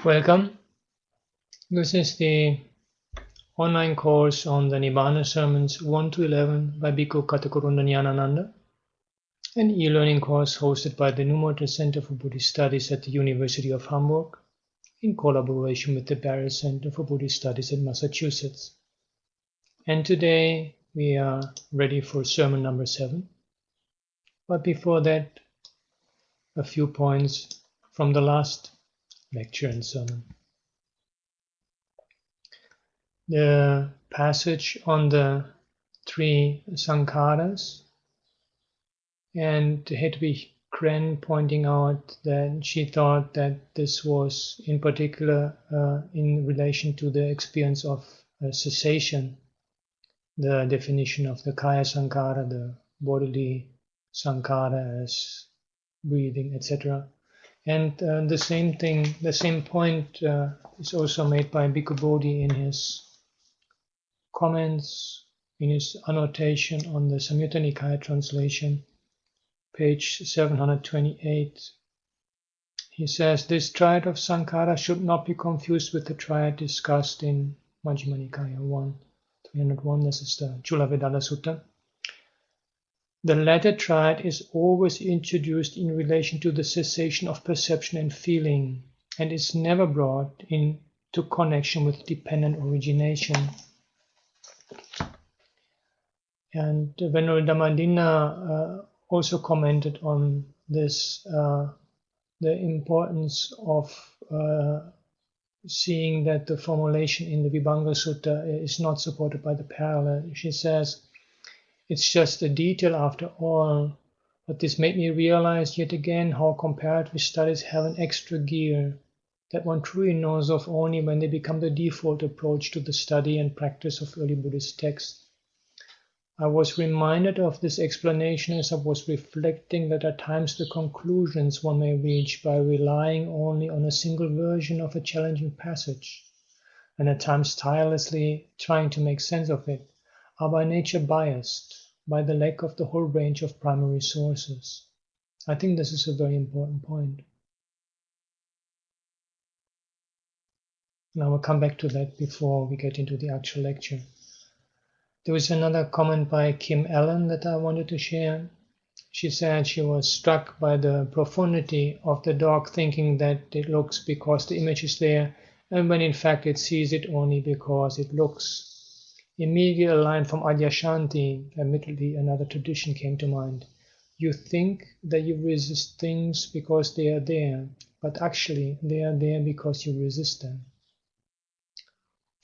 Welcome. This is the online course on the Nibbāna sermons 1 to 11 by Bhikkhu Katakurunda Ñāṇananda, an e-learning course hosted by the Nibbāna Center for Buddhist Studies at the University of Hamburg in collaboration with the Barrett Center for Buddhist Studies in Massachusetts. And today we are ready for sermon number 7. But before that, a few points from the last lecture and sermon. The passage on the three sankharas, and Hedwig Kren pointing out that she thought that this was in particular in relation to the experience of cessation, the definition of the kaya sankhara, the bodily sankhara as breathing, etc. And the same point is also made by Bhikkhu Bodhi in his comments, in his annotation on the Samyutta Nikaya translation, page 728. He says, this triad of sankhara should not be confused with the triad discussed in Majjhima Nikaya 1.301. This is the Chulavedalla Sutta. The latter triad is always introduced in relation to the cessation of perception and feeling, and is never brought into connection with dependent origination. And Venerable Dhammadinna also commented on this, the importance of seeing that the formulation in the Vibhanga Sutta is not supported by the parallel. She says, it's just a detail after all, but this made me realize yet again how comparative studies have an extra gear that one truly knows of only when they become the default approach to the study and practice of early Buddhist texts. I was reminded of this explanation as I was reflecting that at times the conclusions one may reach by relying only on a single version of a challenging passage, and at times tirelessly trying to make sense of it, are by nature biased by the lack of the whole range of primary sources. I think this is a very important point. And I will come back to that before we get into the actual lecture. There was another comment by Kim Allen that I wanted to share. She said she was struck by the profundity of the dog thinking that it looks because the image is there, and when in fact it sees it only because it looks. Immediately a line from Adyashanti, admittedly another tradition, came to mind. You think that you resist things because they are there, but actually they are there because you resist them.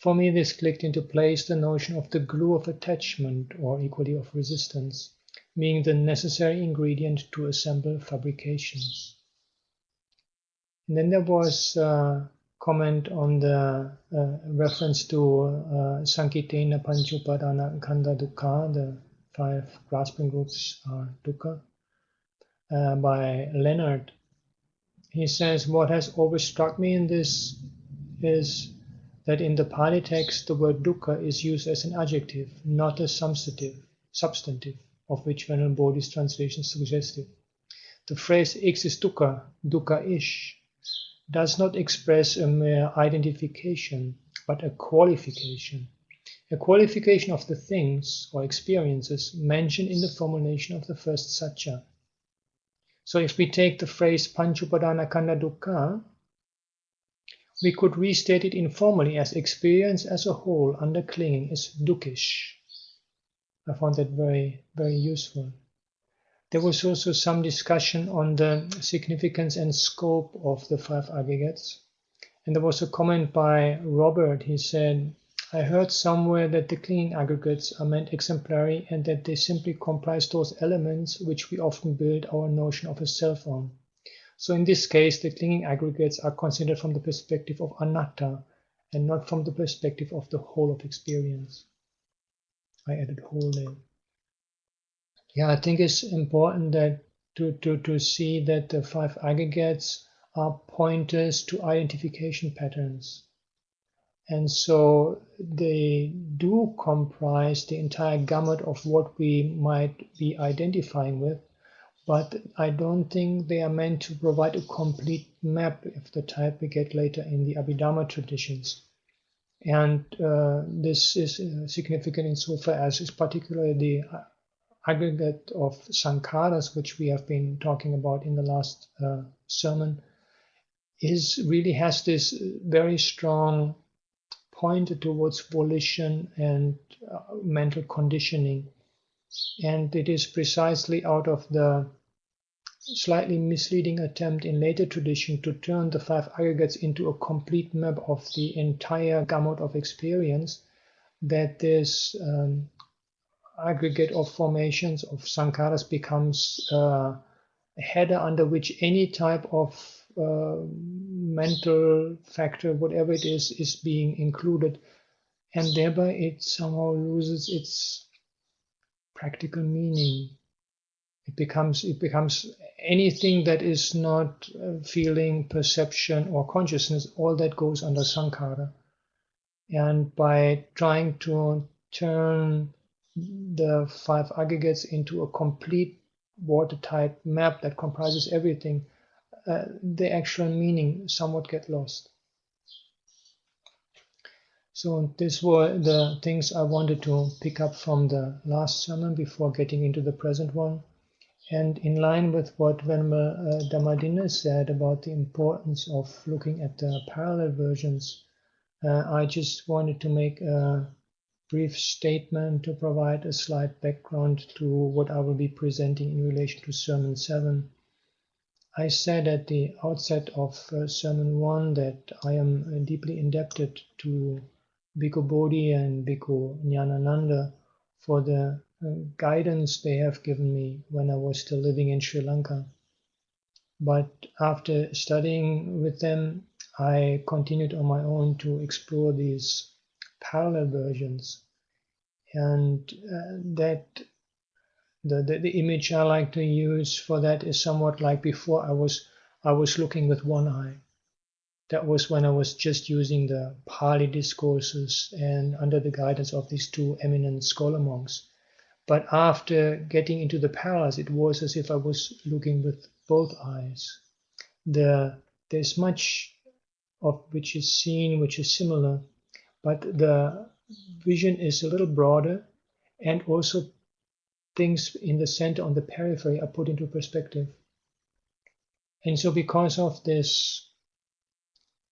For me, this clicked into place the notion of the glue of attachment, or equally of resistance, being the necessary ingredient to assemble fabrications. And then there was a comment on the reference to Sankitena Panchupadana Khandha Dukkha, the 5 grasping groups are dukkha, by Leonard. He says, what has always struck me in this is that in the Pali text the word dukkha is used as an adjective, not a substantive, of which Venerable Bodhi's translation is suggestive. The phrase X is dukkha, dukkha-ish, does not express a mere identification, but a qualification of the things or experiences mentioned in the formulation of the first satya. So if we take the phrase Panchupadana Khandha Dukkha, we could restate it informally as experience as a whole under clinging is dukkhish. I found that very, very useful. There was also some discussion on the significance and scope of the 5 aggregates. And there was a comment by Robert. He said, I heard somewhere that the clinging aggregates are meant exemplary and that they simply comprise those elements which we often build our notion of a self on. So in this case, the clinging aggregates are considered from the perspective of anatta and not from the perspective of the whole of experience. I added whole there. Yeah, I think it's important that to see that the 5 aggregates are pointers to identification patterns. And so they do comprise the entire gamut of what we might be identifying with, but I don't think they are meant to provide a complete map of the type we get later in the Abhidharma traditions. And this is significant insofar as is particularly the aggregate of sankharas, which we have been talking about in the last sermon, really has this very strong point towards volition and mental conditioning. And it is precisely out of the slightly misleading attempt in later tradition to turn the five aggregates into a complete map of the entire gamut of experience that this aggregate of formations of sankharas becomes a header under which any type of mental factor, whatever it is being included, and thereby it somehow loses its practical meaning. It becomes anything that is not feeling, perception, or consciousness. All that goes under sankhara. And by trying to turn the five aggregates into a complete watertight map that comprises everything, the actual meaning somewhat get lost. So these were the things I wanted to pick up from the last sermon before getting into the present one. And in line with what Venerable Dhammadinna said about the importance of looking at the parallel versions, I just wanted to make a brief statement to provide a slight background to what I will be presenting in relation to Sermon 7. I said at the outset of Sermon 1 that I am deeply indebted to Bhikkhu Bodhi and Bhikkhu Ñāṇananda for the guidance they have given me when I was still living in Sri Lanka. But after studying with them, I continued on my own to explore these parallel versions. And that the image I like to use for that is somewhat like before I was looking with one eye. That was when I was just using the Pali discourses and under the guidance of these two eminent scholar monks. But after getting into the parallels, it was as if I was looking with both eyes. There's much of which is seen, which is similar, but the vision is a little broader, and also things in the center, on the periphery, are put into perspective. And so because of this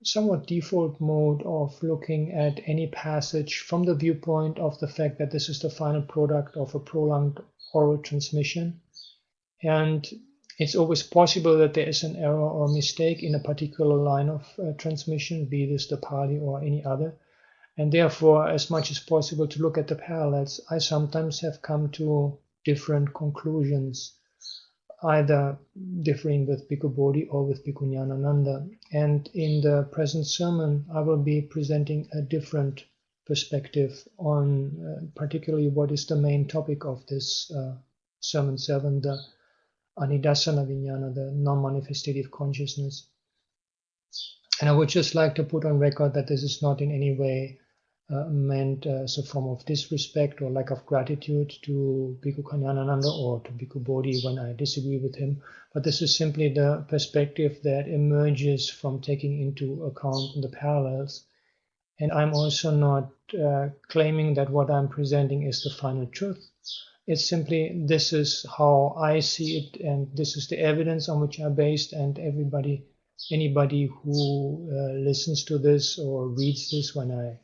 somewhat default mode of looking at any passage from the viewpoint of the fact that this is the final product of a prolonged oral transmission, and it's always possible that there is an error or mistake in a particular line of transmission, be this the Pali or any other, and therefore, as much as possible to look at the parallels, I sometimes have come to different conclusions, either differing with Bhikkhu Bodhi or with Bhikkhu Ñāṇananda. And in the present sermon, I will be presenting a different perspective on particularly what is the main topic of this Sermon 7, the Anidassana Vijnana, the non-manifestative consciousness. And I would just like to put on record that this is not in any way meant as a form of disrespect or lack of gratitude to Bhikkhu Ñāṇananda or to Bhikkhu Bodhi when I disagree with him, but this is simply the perspective that emerges from taking into account the parallels. And I'm also not claiming that what I'm presenting is the final truth. It's simply, this is how I see it, and this is the evidence on which I'm based, and anybody who listens to this or reads this when I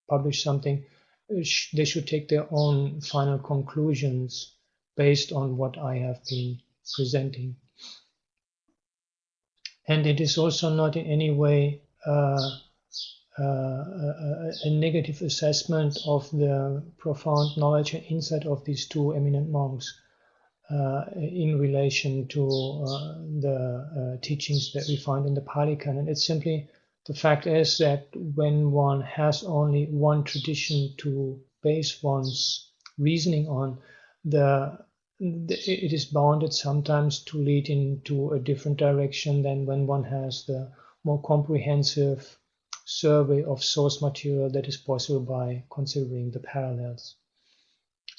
publish something, they should take their own final conclusions based on what I have been presenting. And it is also not in any way a negative assessment of the profound knowledge and insight of these two eminent monks in relation to the teachings that we find in the Pali Canon. It's simply, the fact is that when one has only one tradition to base one's reasoning on, it is bounded sometimes to lead into a different direction than when one has the more comprehensive survey of source material that is possible by considering the parallels.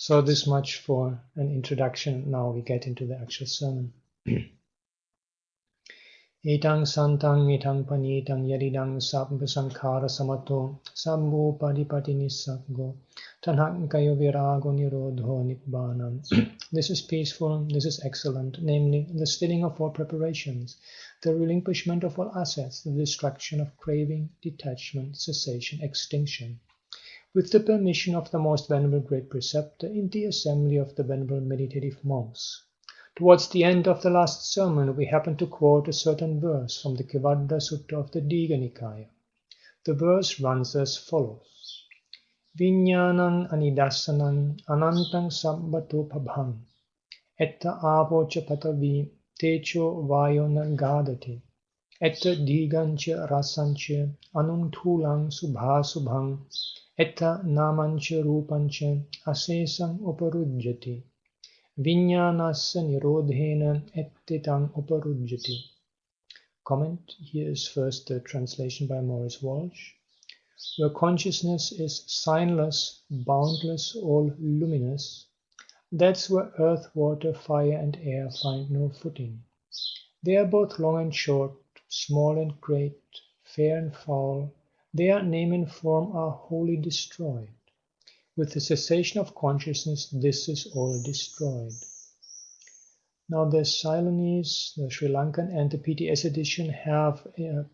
So this much for an introduction. Now we get into the actual sermon. Etang santang etang panitang yadidang sabba sankhara samato sabbo padipati nissaggo tanhakayo virago nirodho Nibbānam. This is peaceful, this is excellent, namely the stilling of all preparations, the relinquishment of all assets, the destruction of craving, detachment, cessation, extinction. With the permission of the most venerable great preceptor in the assembly of the venerable meditative monks. Towards the end of the last sermon, we happen to quote a certain verse from the Kevadda Sutta of the Digha Nikaya. The verse runs as follows: Viññāṇaṃ anidassanam anantang sabbato pabham etta avocha patavi techo vayo nagadati etta digancha rasancha anuntulang subhasubham etta namancha rupancha asesam uparujjati Viññānasya nirodhena ettitang uparujjati. Comment. Here is first the translation by Maurice Walsh. Where consciousness is signless, boundless, all luminous, that's where earth, water, fire, and air find no footing. They are both long and short, small and great, fair and foul. Their name and form are wholly destroyed. With the cessation of consciousness, this is all destroyed. Now the Ceylonese, the Sri Lankan, and the PTS edition have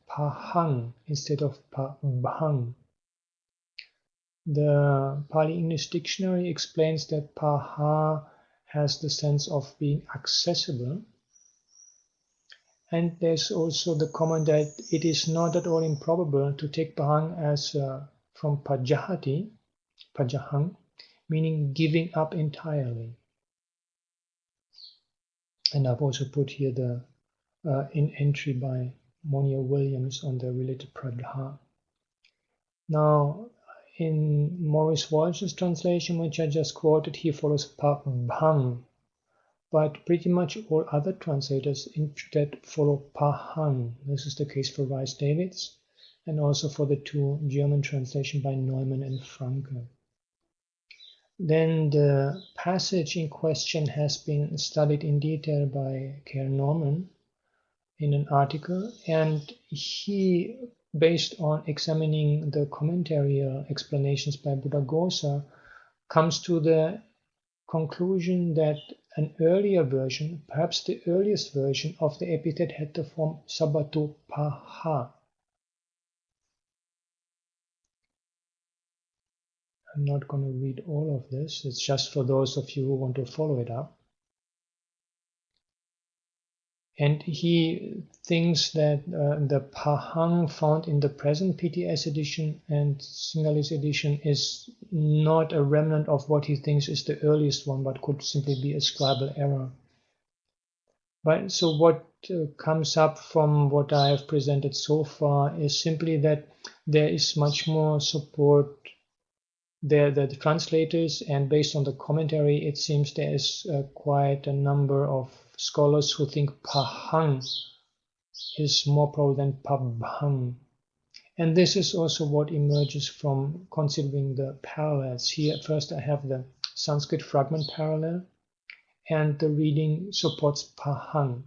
pahang instead of pabhang. The Pali English Dictionary explains that paha has the sense of being accessible. And there's also the comment that it is not at all improbable to take pahang as from pajahati, pajahang, meaning giving up entirely. And I've also put here the entry by Monia Williams on the related pradha. Now, in Maurice Walsh's translation, which I just quoted, he follows pabhang, but pretty much all other translators that follow pahang. This is the case for Rice Davids, and also for the two German translations by Neumann and Franke. Then the passage in question has been studied in detail by Kerr Norman in an article, and he, based on examining the commentary explanations by Buddhaghosa, comes to the conclusion that an earlier version, perhaps the earliest version of the epithet, had the form sabbato paha. I'm not going to read all of this. It's just for those of you who want to follow it up. And he thinks that the pahang found in the present PTS edition and Sinhalese edition is not a remnant of what he thinks is the earliest one, but could simply be a scribal error. But so what comes up from what I have presented so far is simply that there is much more support. The translators, and based on the commentary, it seems there is quite a number of scholars who think pahang is more probable than pabhang. And this is also what emerges from considering the parallels. Here, first I have the Sanskrit fragment parallel, and the reading supports pahang.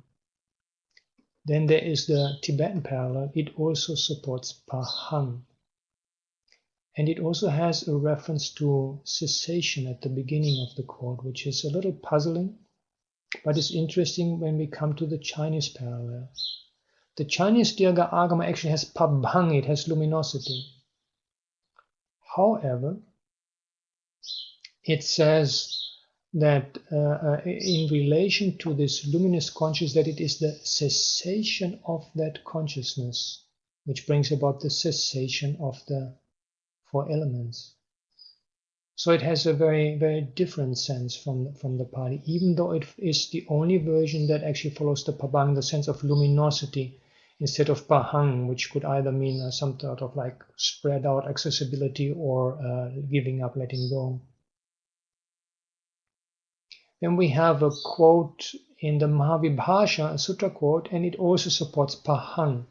Then there is the Tibetan parallel. It also supports pahang. And it also has a reference to cessation at the beginning of the quote, which is a little puzzling, but it's interesting when we come to the Chinese parallel. The Chinese Dirgha Agama actually has pabhang, it has luminosity. However, it says that in relation to this luminous consciousness, that it is the cessation of that consciousness, which brings about the cessation of the four elements. So it has a very, very different sense from the Pali, even though it is the only version that actually follows the pabhang, the sense of luminosity, instead of pahang, which could either mean some sort of like spread out accessibility or giving up, letting go. Then we have a quote in the Mahavibhasha, a sutra quote, and it also supports pahang.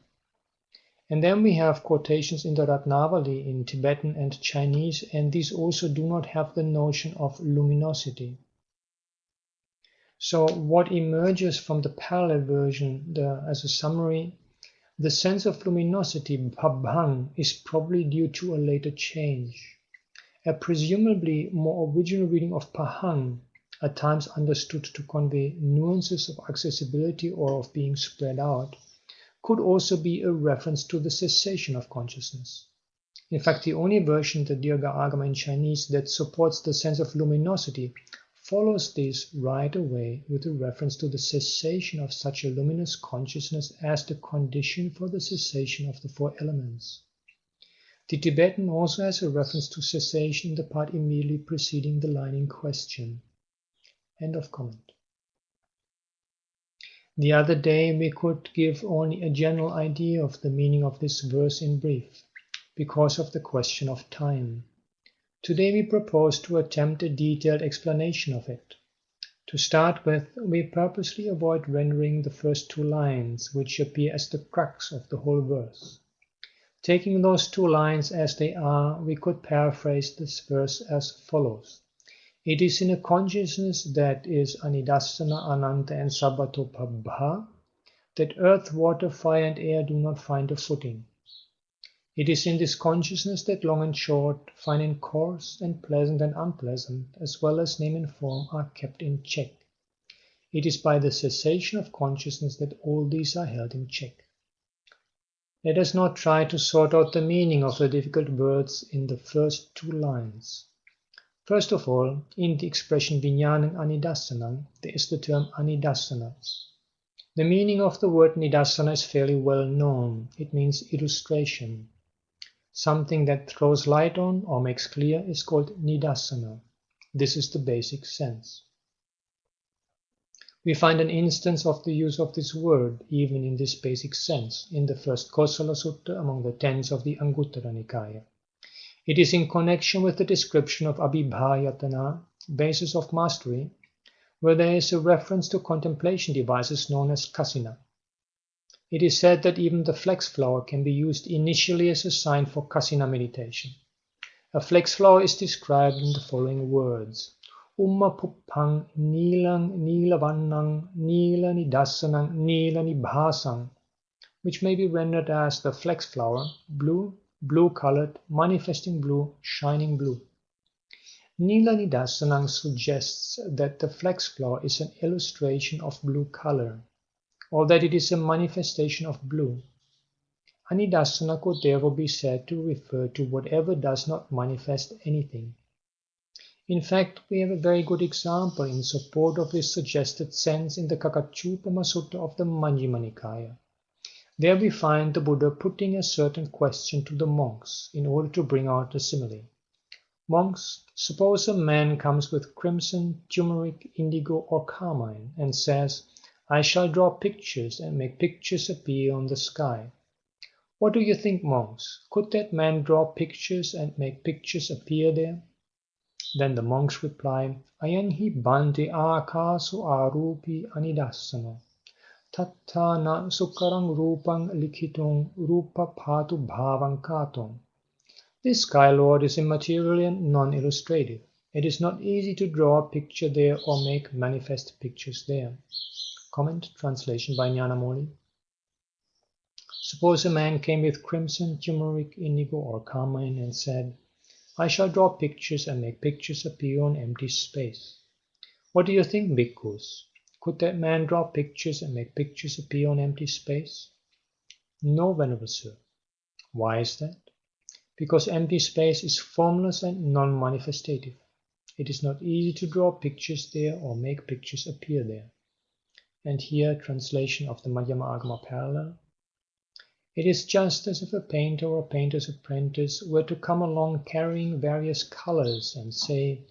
And then we have quotations in the Ratnavali in Tibetan and Chinese, and these also do not have the notion of luminosity. So what emerges from the parallel version, as a summary, the sense of luminosity, bhabhang, is probably due to a later change. A presumably more original reading of pahang, at times understood to convey nuances of accessibility or of being spread out, could also be a reference to the cessation of consciousness. In fact, the only version, the Dirgha Agama in Chinese, that supports the sense of luminosity follows this right away with a reference to the cessation of such a luminous consciousness as the condition for the cessation of the four elements. The Tibetan also has a reference to cessation in the part immediately preceding the line in question. End of comment. The other day we could give only a general idea of the meaning of this verse in brief, because of the question of time. Today we propose to attempt a detailed explanation of it. To start with, we purposely avoid rendering the first two lines, which appear as the crux of the whole verse. Taking those two lines as they are, we could paraphrase this verse as follows. It is in a consciousness that is Anidassana, Ananta and Sabbatopabha that earth, water, fire and air do not find a footing. It is in this consciousness that long and short, fine and coarse, and pleasant and unpleasant, as well as name and form, are kept in check. It is by the cessation of consciousness that all these are held in check. Let us not try to sort out the meaning of the difficult words in the first two lines. First of all, in the expression Vijñānam Anidassanam, there is the term Anidassana. The meaning of the word Nidassana is fairly well known. It means illustration. Something that throws light on or makes clear is called Nidassana. This is the basic sense. We find an instance of the use of this word, even in this basic sense, in the first Kosala Sutta among the 10s of the Anguttara Nikaya. It is in connection with the description of Abhibhayatana, basis of mastery, where there is a reference to contemplation devices known as kasina. It is said that even the flax flower can be used initially as a sign for kasina meditation. A flax flower is described in the following words. Umma puppang nilang nilavannang nila nidassanang nila nibhasang, which may be rendered as the flax flower, blue, blue-colored, manifesting blue, shining blue. Nila Nidassanam suggests that the flax flower is an illustration of blue color, or that it is a manifestation of blue. Anidassana could therefore be said to refer to whatever does not manifest anything. In fact, we have a very good example in support of this suggested sense in the Kakachupama Sutta of the Majjhima Nikaya. There we find the Buddha putting a certain question to the monks in order to bring out the simile. Monks, suppose a man comes with crimson, turmeric, indigo or carmine and says, I shall draw pictures and make pictures appear on the sky. What do you think, monks? Could that man draw pictures and make pictures appear there? Then the monks reply, Ayanhi bante akasu arupi anidassana. Tattha na sukarang rupang likhitung rupa phatu bhavang katung. This Sky Lord is immaterial and non-illustrative. It is not easy to draw a picture there or make manifest pictures there. Comment, translation by Ñāṇamoli. Suppose a man came with crimson, turmeric, indigo or carmine and said, I shall draw pictures and make pictures appear on empty space. What do you think, bhikkhus? Could that man draw pictures and make pictures appear on empty space? No, Venerable Sir. Why is that? Because empty space is formless and non-manifestative. It is not easy to draw pictures there or make pictures appear there. And here, translation of the Madhyama Agama parallel. It is just as if a painter or painter's apprentice were to come along carrying various colors and say,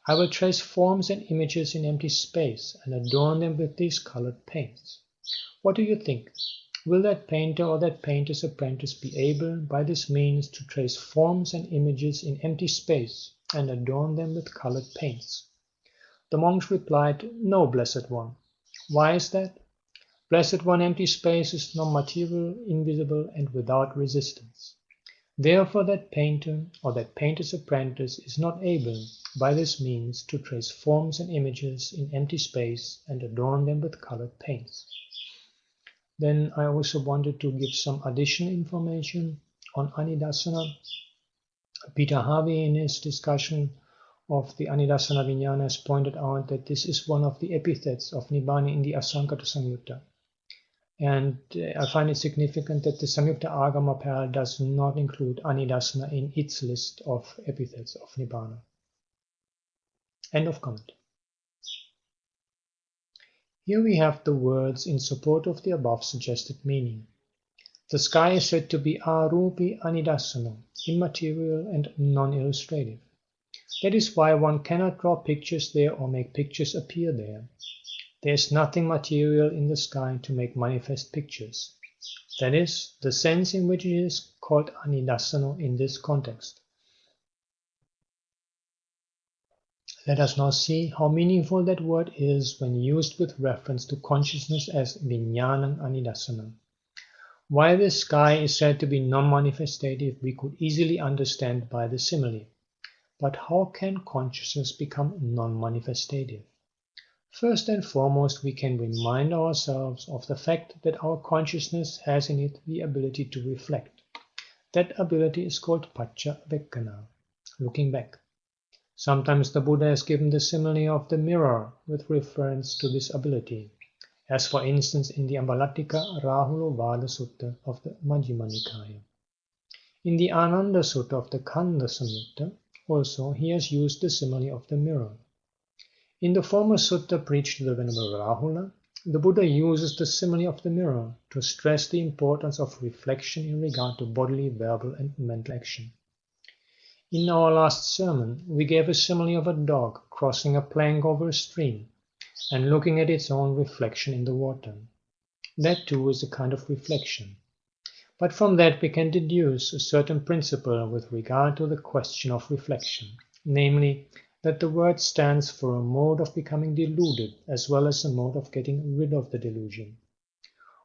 I will trace forms and images in empty space and adorn them with these colored paints. What do you think? Will that painter or that painter's apprentice be able, by this means, to trace forms and images in empty space and adorn them with colored paints? The monks replied, No, Blessed One. Why is that? Blessed One, empty space is non-material, invisible, and without resistance. Therefore that painter or that painter's apprentice is not able, by this means, to trace forms and images in empty space and adorn them with colored paints. Then I also wanted to give some additional information on Anidassana. Peter Harvey, in his discussion of the Anidassana Vijnana, has pointed out that this is one of the epithets of Nibbāna in the Asankata Samyutta. And I find it significant that the Samyutta Agama Pal does not include Anidassana in its list of epithets of Nibbāna. End of comment. Here we have the words in support of the above suggested meaning. The sky is said to be Arupi Anidassana, immaterial and non-illustrative. That is why one cannot draw pictures there or make pictures appear there. There is nothing material in the sky to make manifest pictures. That is the sense in which it is called Anidassana in this context. Let us now see how meaningful that word is when used with reference to consciousness as Vijnānam Anidassana. Why the sky is said to be non-manifestative we could easily understand by the simile. But how can consciousness become non-manifestative? First and foremost, we can remind ourselves of the fact that our consciousness has in it the ability to reflect. That ability is called paccavekkhana, looking back. Sometimes the Buddha has given the simile of the mirror with reference to this ability, as for instance in the Ambalattika Rahulovada Sutta of the Majjhima Nikaya. In the Ananda Sutta of the Khanda Samyutta, also he has used the simile of the mirror. In the former sutta preached to the Venerable Rahula, the Buddha uses the simile of the mirror to stress the importance of reflection in regard to bodily, verbal, and mental action. In our last sermon, we gave a simile of a dog crossing a plank over a stream and looking at its own reflection in the water. That too is a kind of reflection. But from that we can deduce a certain principle with regard to the question of reflection, namely, that the word stands for a mode of becoming deluded as well as a mode of getting rid of the delusion.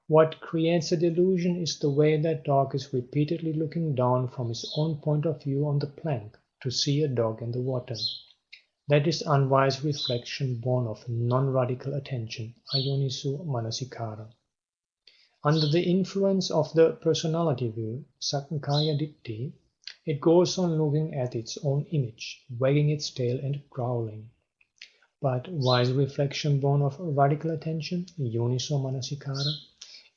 What creates a delusion is the way that dog is repeatedly looking down from his own point of view on the plank to see a dog in the water. That is unwise reflection born of non-radical attention, ayoniso manasikara. Under the influence of the personality view, sakkaya ditthi, it goes on looking at its own image, wagging its tail and growling. But wise reflection born of radical attention, yoniso manasikara,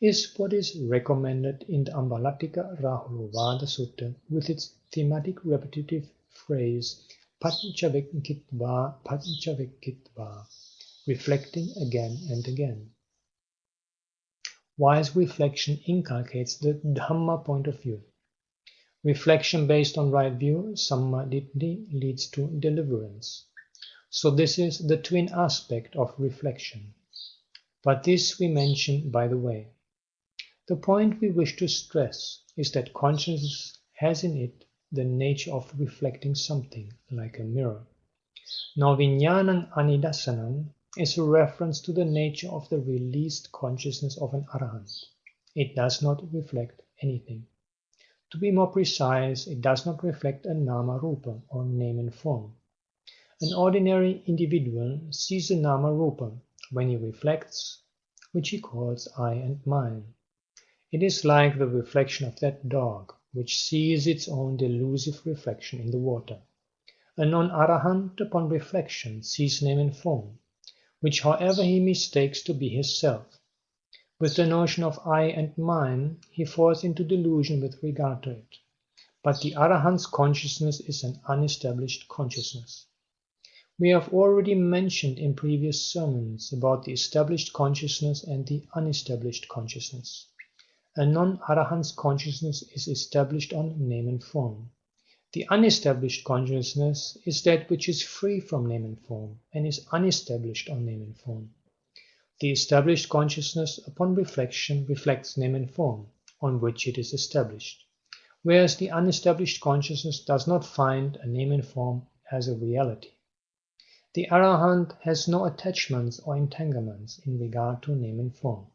is what is recommended in the Ambalattika Rahulovada Sutta with its thematic repetitive phrase paccavekkhitva, paccavekkhitva, reflecting again and again. Wise reflection inculcates the Dhamma point of view. Reflection based on right view, samma ditthi, leads to deliverance. So this is the twin aspect of reflection. But this we mention by the way. The point we wish to stress is that consciousness has in it the nature of reflecting something, like a mirror. Now Vijnānam Anidassanam is a reference to the nature of the released consciousness of an arahant. It does not reflect anything. To be more precise, it does not reflect a nama rupa or name and form. An ordinary individual sees a nama rupa when he reflects, which he calls I and mine. It is like the reflection of that dog, which sees its own delusive reflection in the water. A non-arahant upon reflection sees name and form, which however he mistakes to be his self. With the notion of I and mine, he falls into delusion with regard to it. But the arahant's consciousness is an unestablished consciousness. We have already mentioned in previous sermons about the established consciousness and the unestablished consciousness. A non-arahant's consciousness is established on name and form. The unestablished consciousness is that which is free from name and form and is unestablished on name and form. The established consciousness upon reflection reflects name and form, on which it is established, whereas the unestablished consciousness does not find a name and form as a reality. The arahant has no attachments or entanglements in regard to name and form.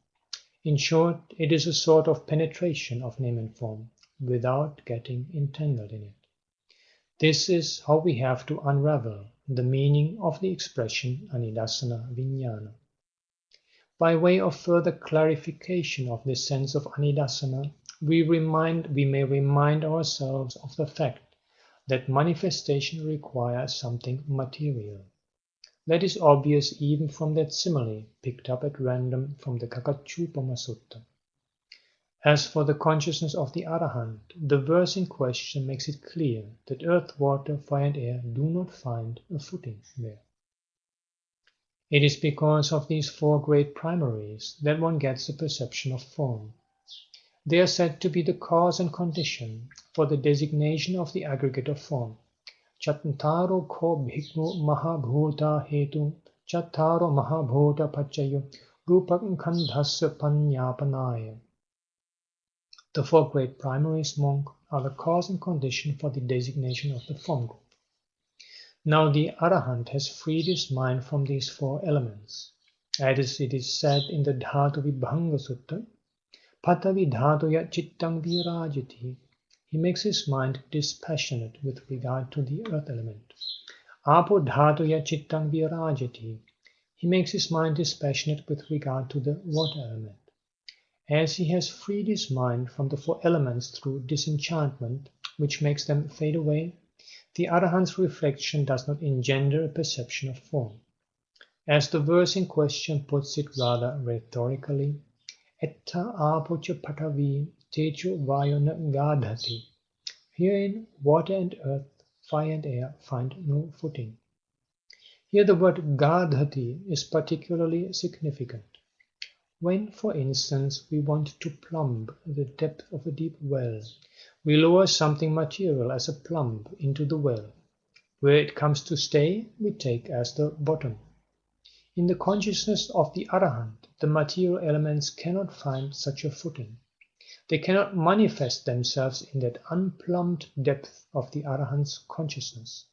In short, it is a sort of penetration of name and form, without getting entangled in it. This is how we have to unravel the meaning of the expression Anidassana Vijñāna. By way of further clarification of this sense of Anidassana, we may remind ourselves of the fact that manifestation requires something material. That is obvious even from that simile picked up at random from the Kakachupama Sutta. As for the consciousness of the Arahant, the verse in question makes it clear that earth, water, fire and air do not find a footing there. It is because of these four great primaries that one gets the perception of form. They are said to be the cause and condition for the designation of the aggregate of form. Chattaro ko bhikkhu mahabhuta hetu chattaro mahabhuta pachayo rupak khandhasya panyapanaya. The four great primaries, monk, are the cause and condition for the designation of the form group. Now the Arahant has freed his mind from these four elements. As it is said in the Dhatu Vibhanga Sutta, Patavi dhatuya chittang virajati. He makes his mind dispassionate with regard to the earth element. Apo dhatuya chittang virajati. He makes his mind dispassionate with regard to the water element. As he has freed his mind from the four elements through disenchantment, which makes them fade away, the Arahant's reflection does not engender a perception of form. As the verse in question puts it rather rhetorically, Etta apocha patavi techo vayona gadhati. Herein water and earth, fire and air find no footing. Here the word gadhati is particularly significant. When, for instance, we want to plumb the depth of a deep well, we lower something material as a plumb into the well. Where it comes to stay, we take as the bottom. In the consciousness of the Arahant, the material elements cannot find such a footing. They cannot manifest themselves in that unplumbed depth of the Arahant's consciousness.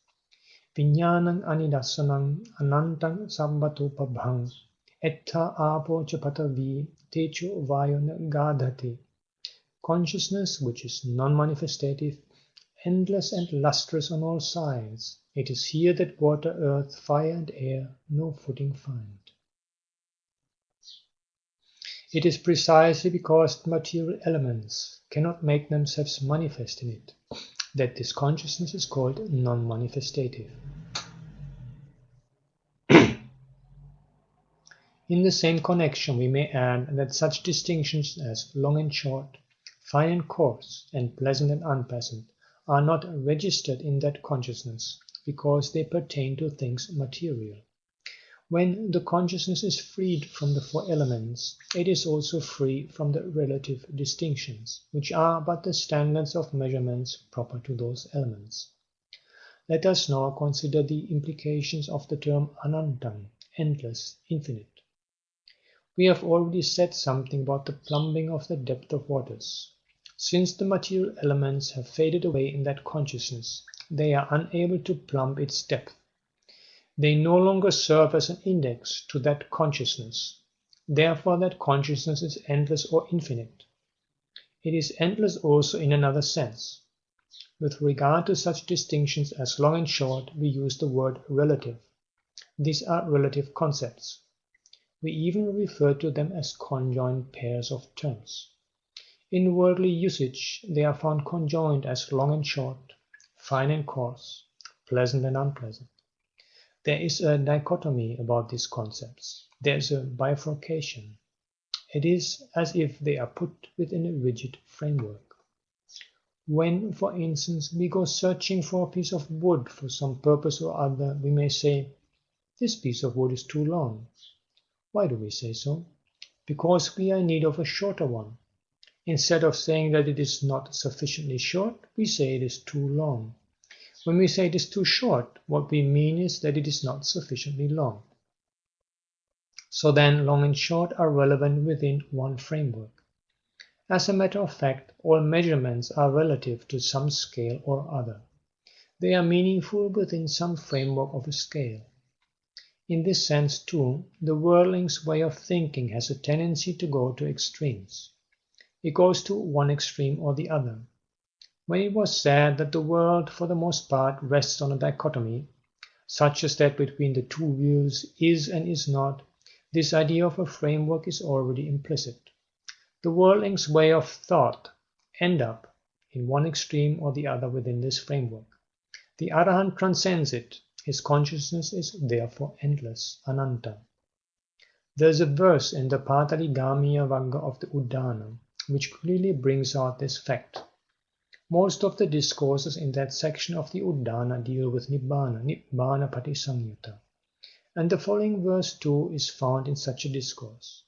Vijñānang anidassanang anantang sambatopabhang etta apo chapatavi techo vayona gadhati. Consciousness which is non-manifestative, endless and lustrous on all sides, it is here that water, earth, fire and air no footing find. It is precisely because the material elements cannot make themselves manifest in it that this consciousness is called non-manifestative. In the same connection, we may add that such distinctions as long and short, fine and coarse, and pleasant and unpleasant are not registered in that consciousness because they pertain to things material. When the consciousness is freed from the four elements, it is also free from the relative distinctions, which are but the standards of measurements proper to those elements. Let us now consider the implications of the term anantam, endless, infinite. We have already said something about the plumbing of the depth of waters. Since the material elements have faded away in that consciousness, they are unable to plumb its depth. They no longer serve as an index to that consciousness. Therefore, that consciousness is endless or infinite. It is endless also in another sense. With regard to such distinctions as long and short, we use the word relative. These are relative concepts. We even refer to them as conjoined pairs of terms. In worldly usage, they are found conjoined as long and short, fine and coarse, pleasant and unpleasant. There is a dichotomy about these concepts. There is a bifurcation. It is as if they are put within a rigid framework. When, for instance, we go searching for a piece of wood for some purpose or other, we may say, "This piece of wood is too long." Why do we say so? Because we are in need of a shorter one. Instead of saying that it is not sufficiently short, we say it is too long. When we say it is too short, what we mean is that it is not sufficiently long. So then, long and short are relevant within one framework. As a matter of fact, all measurements are relative to some scale or other. They are meaningful within some framework of a scale. In this sense, too, the worldling's way of thinking has a tendency to go to extremes. It goes to one extreme or the other. When it was said that the world, for the most part, rests on a dichotomy, such as that between the two views is and is not, this idea of a framework is already implicit. The worldling's way of thought end up in one extreme or the other within this framework. The Arahant transcends it. His consciousness is therefore endless, Ananta. There is a verse in the Pātāligāmiya Vagga of the Uddhana which clearly brings out this fact. Most of the discourses in that section of the Uddhana deal with Nibbāna, Nibbāna Patisamyutta, and the following verse too is found in such a discourse.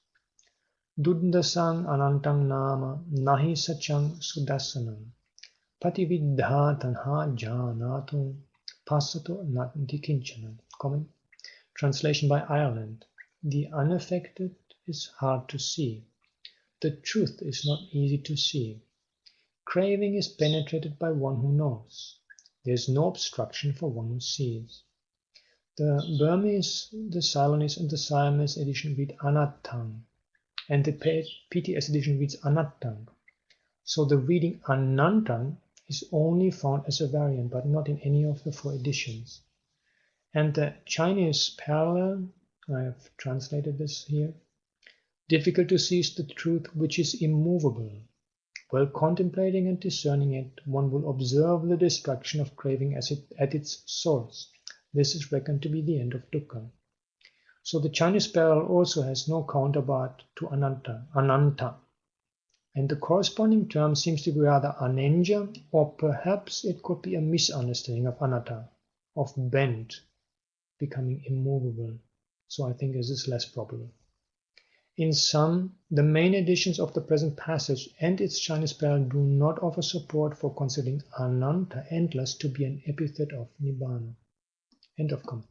Duddhasang anantang nama nahi sachang sudasanam patividdha tanha janatum passato nanti kinchanam. Comment. Translation by Ireland. The unaffected is hard to see. The truth is not easy to see. Craving is penetrated by one who knows. There is no obstruction for one who sees. The Burmese, the Ceylonese and the Siamese edition read Anattang, and the PTS edition reads Anattang. So the reading Anantang is only found as a variant, but not in any of the 4 editions. And the Chinese parallel, I have translated this here, difficult to see is the truth which is immovable. While contemplating and discerning it, one will observe the destruction of craving at its source. This is reckoned to be the end of dukkha. So the Chinese parallel also has no counterpart to ananta, and the corresponding term seems to be rather anenja, or perhaps it could be a misunderstanding of anatta, of bent, becoming immovable. So I think this is less probable. In sum, the main editions of the present passage and its Chinese parallel do not offer support for considering ananta, endless, to be an epithet of Nibbāna. End of comment.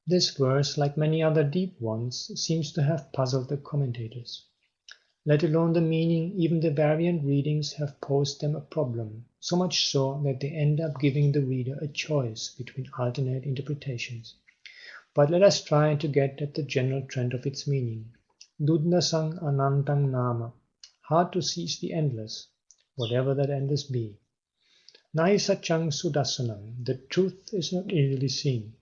This verse, like many other deep ones, seems to have puzzled the commentators. Let alone the meaning, even the variant readings have posed them a problem, so much so that they end up giving the reader a choice between alternate interpretations. But let us try to get at the general trend of its meaning. Duddhasang anantang nama, hard to seize the endless, whatever that endless be. Nahi sachang sudasanam, the truth is not easily seen.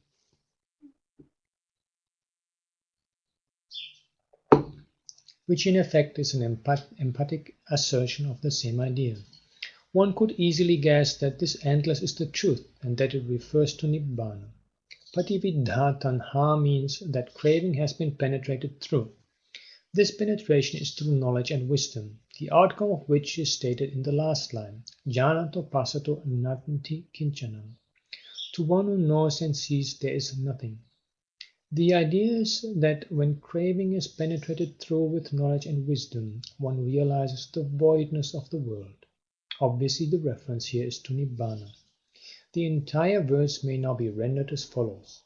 Which in effect is an emphatic assertion of the same idea. One could easily guess that this endless is the truth and that it refers to Nibbāna. Patividdha tanha means that craving has been penetrated through. This penetration is through knowledge and wisdom, the outcome of which is stated in the last line, Janato passato nanti kinchanam. To one who knows and sees there is nothing. The idea is that when craving is penetrated through with knowledge and wisdom, one realizes the voidness of the world. Obviously the reference here is to Nibbāna. The entire verse may now be rendered as follows.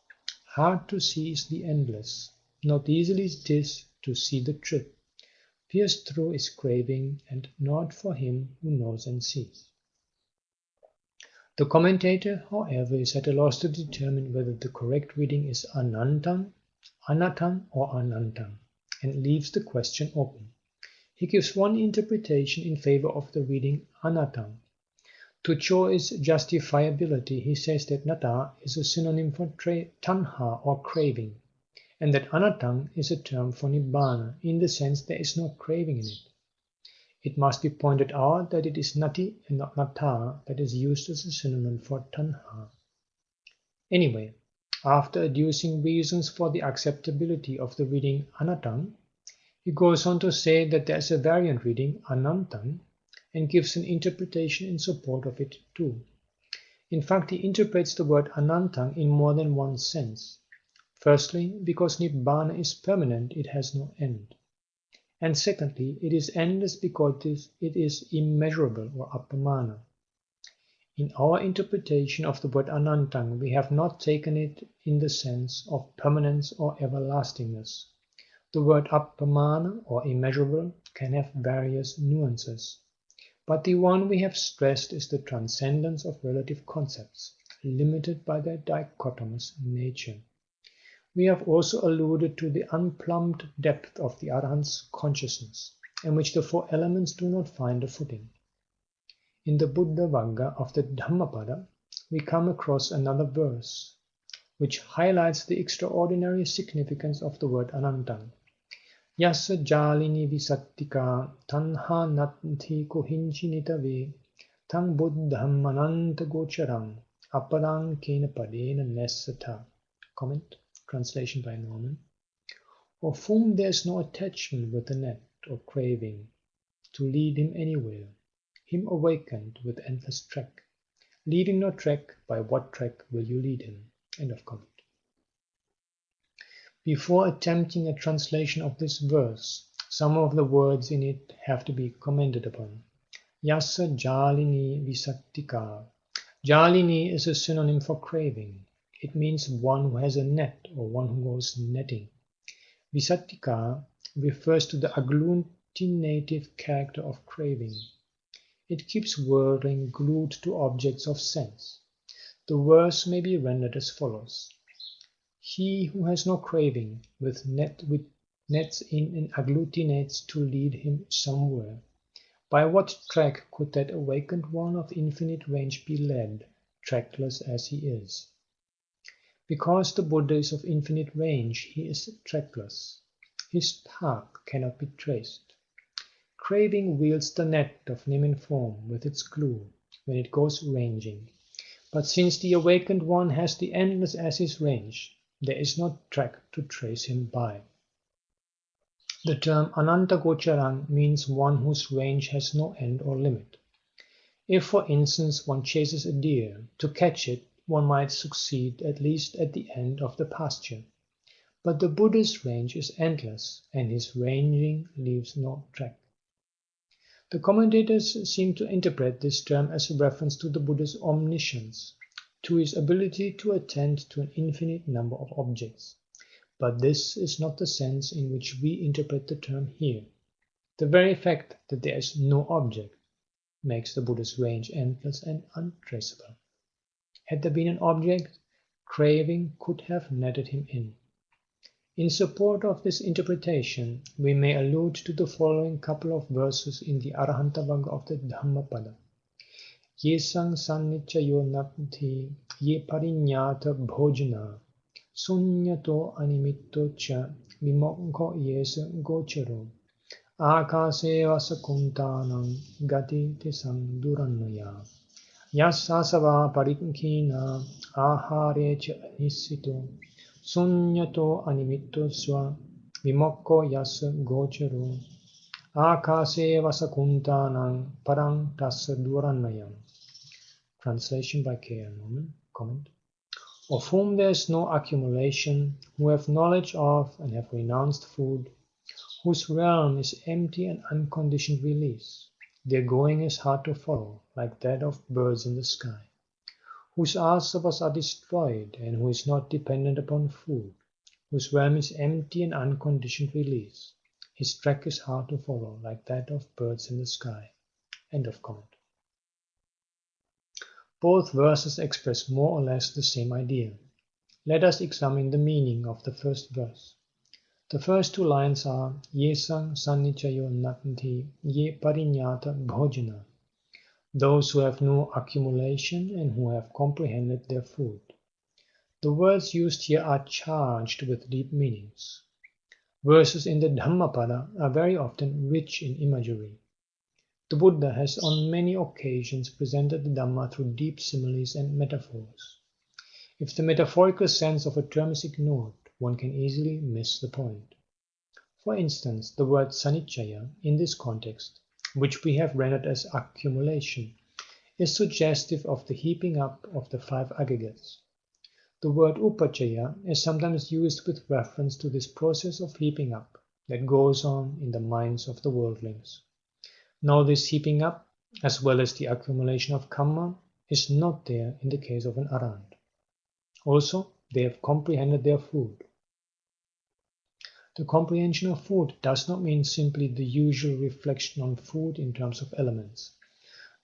Hard to see is the endless, not easily it is to see the truth. Pierced through is craving, and not for him who knows and sees. The commentator, however, is at a loss to determine whether the correct reading is anantang, anatang, or anantang, and leaves the question open. He gives one interpretation in favor of the reading anatang. To show its justifiability, he says that nata is a synonym for tanha or craving, and that anatang is a term for Nibbāna, in the sense there is no craving in it. It must be pointed out that it is nati and not nata that is used as a synonym for tanha. Anyway, after adducing reasons for the acceptability of the reading anatang, he goes on to say that there is a variant reading anantang, and gives an interpretation in support of it too. In fact, he interprets the word anantang in more than one sense. Firstly, because Nibbāna is permanent, it has no end. And secondly, it is endless because it is immeasurable or appamana. In our interpretation of the word anantang, we have not taken it in the sense of permanence or everlastingness. The word appamana or immeasurable can have various nuances, but the one we have stressed is the transcendence of relative concepts, limited by their dichotomous nature. We have also alluded to the unplumbed depth of the Arahant's consciousness, in which the four elements do not find a footing. In the Buddha Vagga of the Dhammapada, we come across another verse, which highlights the extraordinary significance of the word Anantam. Yassa jalini visattika tanha natthi kohinchinitave tang buddham ananta gocharam aparang kena padena nessata. Comment, translation by Norman. Of whom there is no attachment with the net or craving to lead him anywhere, him awakened with endless track. Leading no track, by what track will you lead him? End of comment. Before attempting a translation of this verse, some of the words in it have to be commented upon. Yassa jalini visattika. Jalini is a synonym for craving. It means one who has a net or one who goes netting. Visattika refers to the agglutinative character of craving. It keeps whirling, glued to objects of sense. The verse may be rendered as follows. He who has no craving, with nets in and agglutinates to lead him somewhere. By what track could that awakened one of infinite range be led, trackless as he is? Because the Buddha is of infinite range, he is trackless. His path cannot be traced. Craving wields the net of name form with its glue when it goes ranging. But since the awakened one has the endless as his range, there is no track to trace him by. The term Ananta Gocharang means one whose range has no end or limit. If, for instance, one chases a deer, to catch it, one might succeed at least at the end of the pasture. But the Buddha's range is endless, and his ranging leaves no track. The commentators seem to interpret this term as a reference to the Buddha's omniscience, to his ability to attend to an infinite number of objects. But this is not the sense in which we interpret the term here. The very fact that there is no object makes the Buddha's range endless and untraceable. Had there been an object, craving could have netted him in. In support of this interpretation, we may allude to the following couple of verses in the Arahanta Vagga of the Dhammapada. Yesang sannichayo natthi ye pariññāta bhojana sunyato animitto cha vimokko yesa gocharo akase vasakuntanam gati tesang durannaya yassasava parikkina ahare cha anissito sunyato animitto swa vimokko yasa gocharo akase vasakuntanam parang tassa durannayam. Translation by K.R. Norman. Comment. Of whom there is no accumulation, who have knowledge of and have renounced food, whose realm is empty and unconditioned release. Their going is hard to follow, like that of birds in the sky. Whose asavas are destroyed, and who is not dependent upon food, whose realm is empty and unconditioned release. His track is hard to follow, like that of birds in the sky. End of comment. Both verses express more or less the same idea. Let us examine the meaning of the first verse. The first two lines are Yesang sannichayo natthi ye pariññāta bhojana, those who have no accumulation and who have comprehended their food. The words used here are charged with deep meanings. Verses in the Dhammapada are very often rich in imagery. The Buddha has on many occasions presented the Dhamma through deep similes and metaphors. If the metaphorical sense of a term is ignored, one can easily miss the point. For instance, the word sanicchaya in this context, which we have rendered as accumulation, is suggestive of the heaping up of the five aggregates. The word upacchaya is sometimes used with reference to this process of heaping up that goes on in the minds of the worldlings. Now this heaping up, as well as the accumulation of karma, is not there in the case of an arahant. Also, they have comprehended their food. The comprehension of food does not mean simply the usual reflection on food in terms of elements.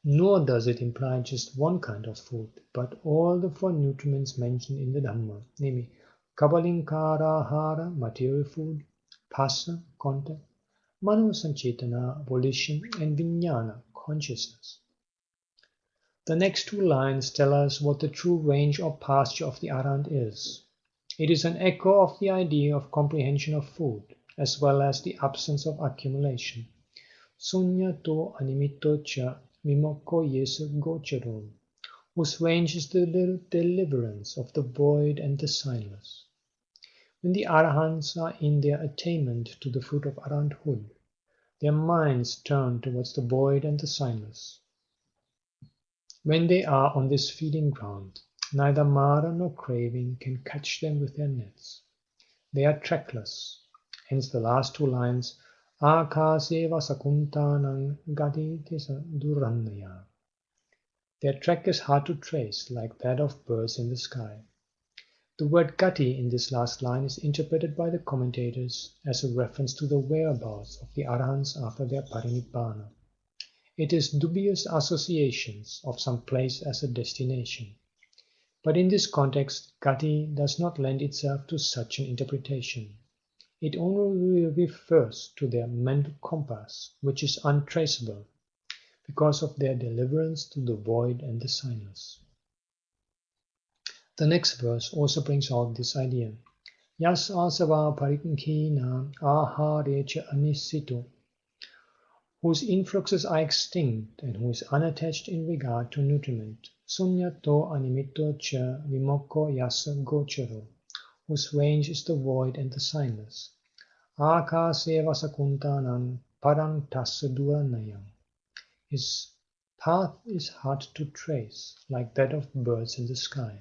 Nor does it imply just one kind of food, but all the four nutriments mentioned in the Dhamma, namely Kabalinkara, material food, Phassa, contact, Mano Sanchetana, volition, and Vijnana, consciousness. The next two lines tell us what the true range or pasture of the Arahant is. It is an echo of the idea of comprehension of food, as well as the absence of accumulation. Sunya-to animito-cha vimokko yesa gocharo, whose range is the deliverance of the void and the signless. When the Arahants are in their attainment to the fruit of Arahanthood, their minds turn towards the void and the signless. When they are on this feeding ground, neither Mara nor craving can catch them with their nets. They are trackless. Hence the last two lines, Akaseva sakuntanang gati tesa durannaya. Their track is hard to trace, like that of birds in the sky. The word gati in this last line is interpreted by the commentators as a reference to the whereabouts of the Arahants after their parinibbāna. It is dubious associations of some place as a destination. But in this context, gati does not lend itself to such an interpretation. It only refers to their mental compass, which is untraceable, because of their deliverance to the void and the signless. The next verse also brings out this idea. Yas asava parikinkhina aharecha anisito, whose influxes are extinct and who is unattached in regard to nutriment. Sunyato animito cha vimokko yasa gocharo, whose range is the void and the signless. Akaseva sakuntanam parang tassa duranayam. His path is hard to trace, like that of birds in the sky.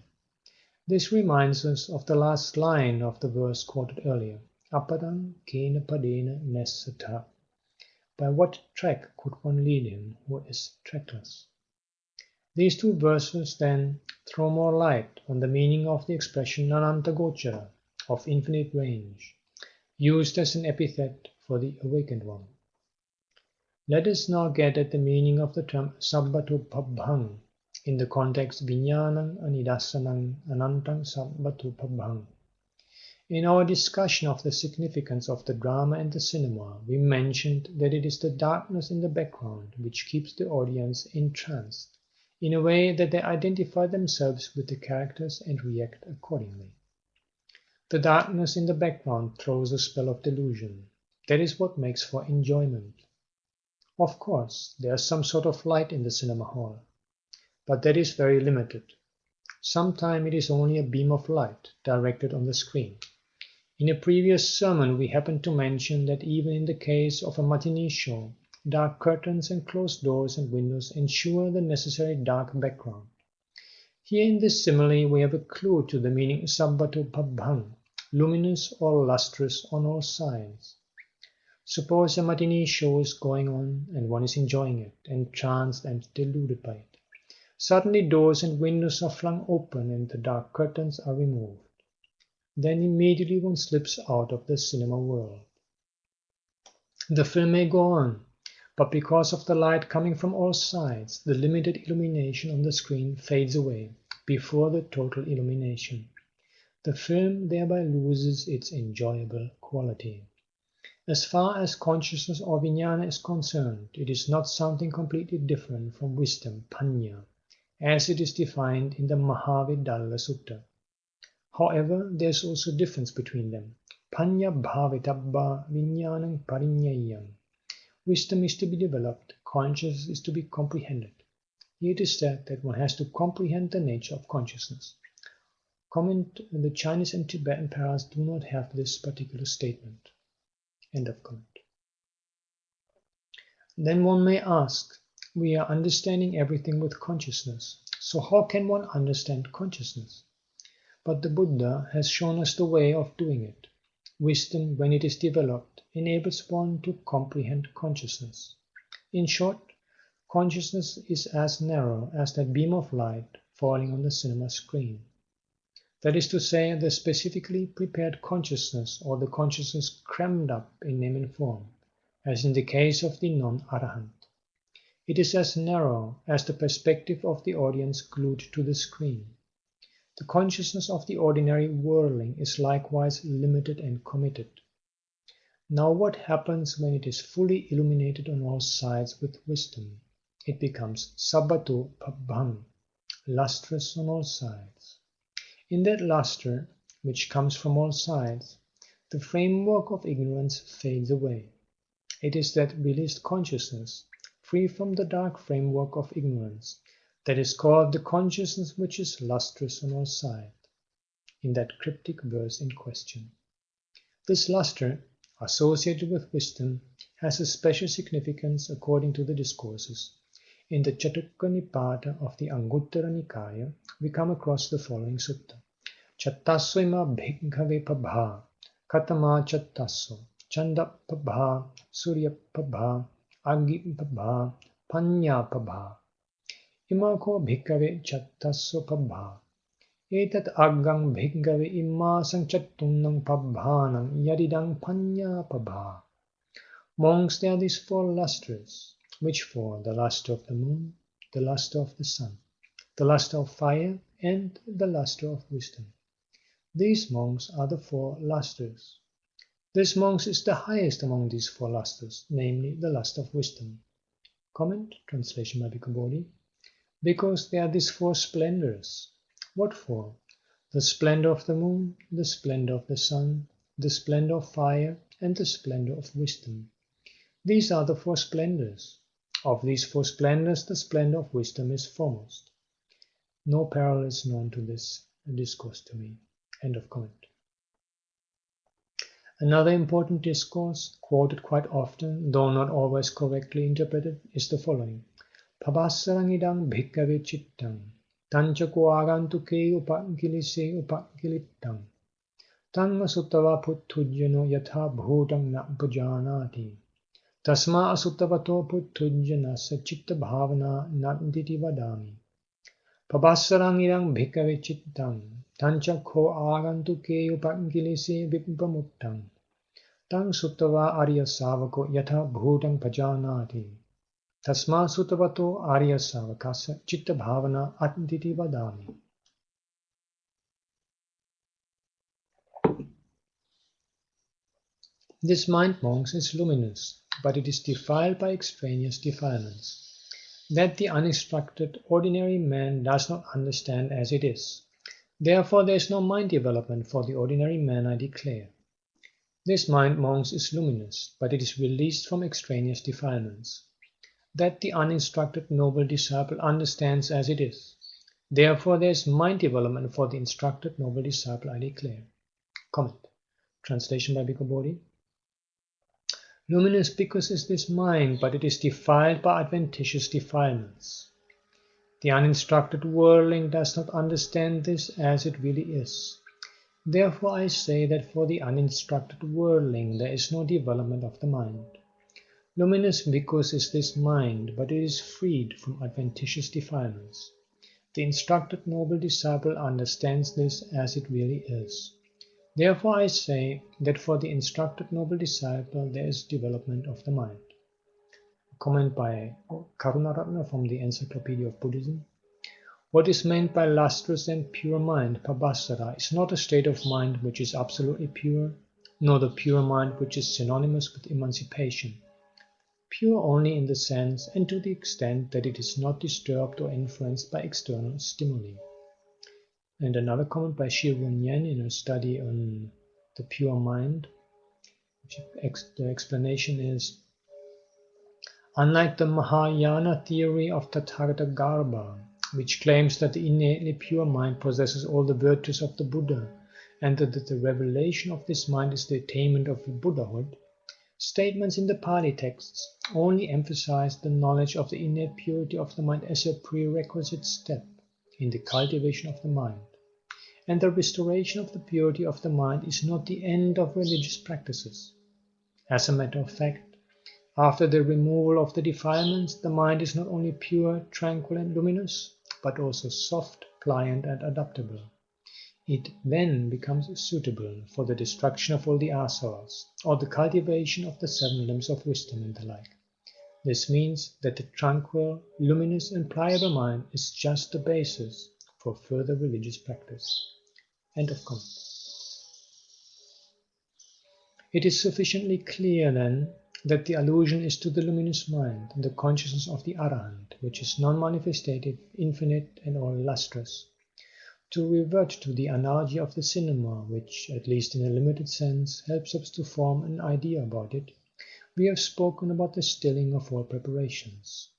This reminds us of the last line of the verse quoted earlier. Aparam kena padena nessata. By what track could one lead him who is trackless? These two verses then throw more light on the meaning of the expression ananta gochara, of infinite range, used as an epithet for the awakened one. Let us now get at the meaning of the term sabbatopabbhang in the context vijnanam anidassanam anantam sabbatopabbhang. In our discussion of the significance of the drama and the cinema, we mentioned that it is the darkness in the background which keeps the audience entranced, in a way that they identify themselves with the characters and react accordingly. The darkness in the background throws a spell of delusion. That is what makes for enjoyment. Of course, there is some sort of light in the cinema hall, but that is very limited. Sometimes it is only a beam of light directed on the screen. In a previous sermon, we happened to mention that even in the case of a matinee show, dark curtains and closed doors and windows ensure the necessary dark background. Here in this simile, we have a clue to the meaning sabbatopabbhang, luminous or lustrous on all sides. Suppose a matinee show is going on and one is enjoying it, entranced and deluded by it. Suddenly doors and windows are flung open and the dark curtains are removed. Then immediately one slips out of the cinema world. The film may go on, but because of the light coming from all sides, the limited illumination on the screen fades away before the total illumination. The film thereby loses its enjoyable quality. As far as consciousness or vijnana is concerned, it is not something completely different from wisdom, panya, as it is defined in the Mahavedalla Sutta. However, there is also a difference between them. Panya bhavitabba vijnanam parinyayam. Wisdom is to be developed, consciousness is to be comprehended. Here it is said that one has to comprehend the nature of consciousness. Comment: the Chinese and Tibetan paras do not have this particular statement. End of comment. Then one may ask, we are understanding everything with consciousness, so how can one understand consciousness? But the Buddha has shown us the way of doing it. Wisdom, when it is developed, enables one to comprehend consciousness. In short, consciousness is as narrow as that beam of light falling on the cinema screen. That is to say, the specifically prepared consciousness or the consciousness crammed up in name and form, as in the case of the non-Arahant. It is as narrow as the perspective of the audience glued to the screen. The consciousness of the ordinary whirling is likewise limited and committed. Now what happens when it is fully illuminated on all sides with wisdom? It becomes sabbato pabbham, lustrous on all sides. In that luster, which comes from all sides, the framework of ignorance fades away. It is that released consciousness, free from the dark framework of ignorance, that is called the consciousness which is lustrous on all sides, in that cryptic verse in question. This luster, associated with wisdom, has a special significance according to the discourses. In the Chatukka Nipāta of the Anguttara Nikaya, we come across the following sutta. Chattasso ima bhikkhave pabha, katama chattasso, chanda pabha, surya pabha, agi pabha, panya pabha. Imako bhikkhave chattasso pabha. Etat aggang bhikkhave immasang chattunnang pabhanang yadidang panya pabha. Monks, there are these four lustres. Which four? The luster of the moon, the luster of the sun, the luster of fire, and the luster of wisdom. These monks are the four lustres. This monks is the highest among these four lustres, namely the luster of wisdom. Comment, translation by Bhikkhu Bodhi. Because there are these four splendors. What four? The splendor of the moon, the splendor of the sun, the splendor of fire, and the splendor of wisdom. These are the four splendors. Of these four splendors, the splendor of wisdom is foremost. No parallel is known to this discourse to me. End of comment. Another important discourse, quoted quite often, though not always correctly interpreted, is the following. Pabhassarangidang bhikkave chittang, tanchako agantuke upakilise upakilittang, tanga suttava puttujjano yatha bhutang na pajanati. Tasma asuttavato puttujjana sachitta bhavana nanditi vadami. Pabhassarangidang bhikkave chittang, tanchako agantuke upakilise vipamuttang, tang suttava arya savako yatha bhutang pajanati. Tasma suttavato arya savakasa chitta bhavana nanditi vadami. This mind, monks, is luminous, but it is defiled by extraneous defilements. That the uninstructed, ordinary man does not understand as it is. Therefore there is no mind development for the ordinary man, I declare. This mind, monks, is luminous, but it is released from extraneous defilements. That the uninstructed noble disciple understands as it is. Therefore there is mind development for the instructed noble disciple, I declare. Comment. Translation by Bhikkhu Bodhi. Luminous because is this mind, but it is defiled by adventitious defilements. The uninstructed worldling does not understand this as it really is. Therefore I say that for the uninstructed worldling there is no development of the mind. Luminous because is this mind, but it is freed from adventitious defilements. The instructed noble disciple understands this as it really is. Therefore I say that for the instructed noble disciple there is development of the mind. A comment by Karunaratna from the Encyclopedia of Buddhism. What is meant by lustrous and pure mind, pabhassara, is not a state of mind which is absolutely pure, nor the pure mind which is synonymous with emancipation. Pure only in the sense and to the extent that it is not disturbed or influenced by external stimuli. And another comment by Shi Runyen in a study on the pure mind. The explanation is, unlike the Mahayana theory of Tathagata Garbha, which claims that the innately pure mind possesses all the virtues of the Buddha, and that the revelation of this mind is the attainment of Buddhahood, statements in the Pali texts only emphasize the knowledge of the innate purity of the mind as a prerequisite step in the cultivation of the mind. And the restoration of the purity of the mind is not the end of religious practices. As a matter of fact, after the removal of the defilements, the mind is not only pure, tranquil, and luminous, but also soft, pliant, and adaptable. It then becomes suitable for the destruction of all the asavas, or the cultivation of the seven limbs of wisdom and the like. This means that the tranquil, luminous and pliable mind is just the basis for further religious practice. End of comment. It is sufficiently clear, then, that the allusion is to the luminous mind and the consciousness of the Arahant, which is non-manifestative, infinite and all-lustrous. To revert to the analogy of the cinema, which, at least in a limited sense, helps us to form an idea about it, we have spoken about the stilling of all preparations.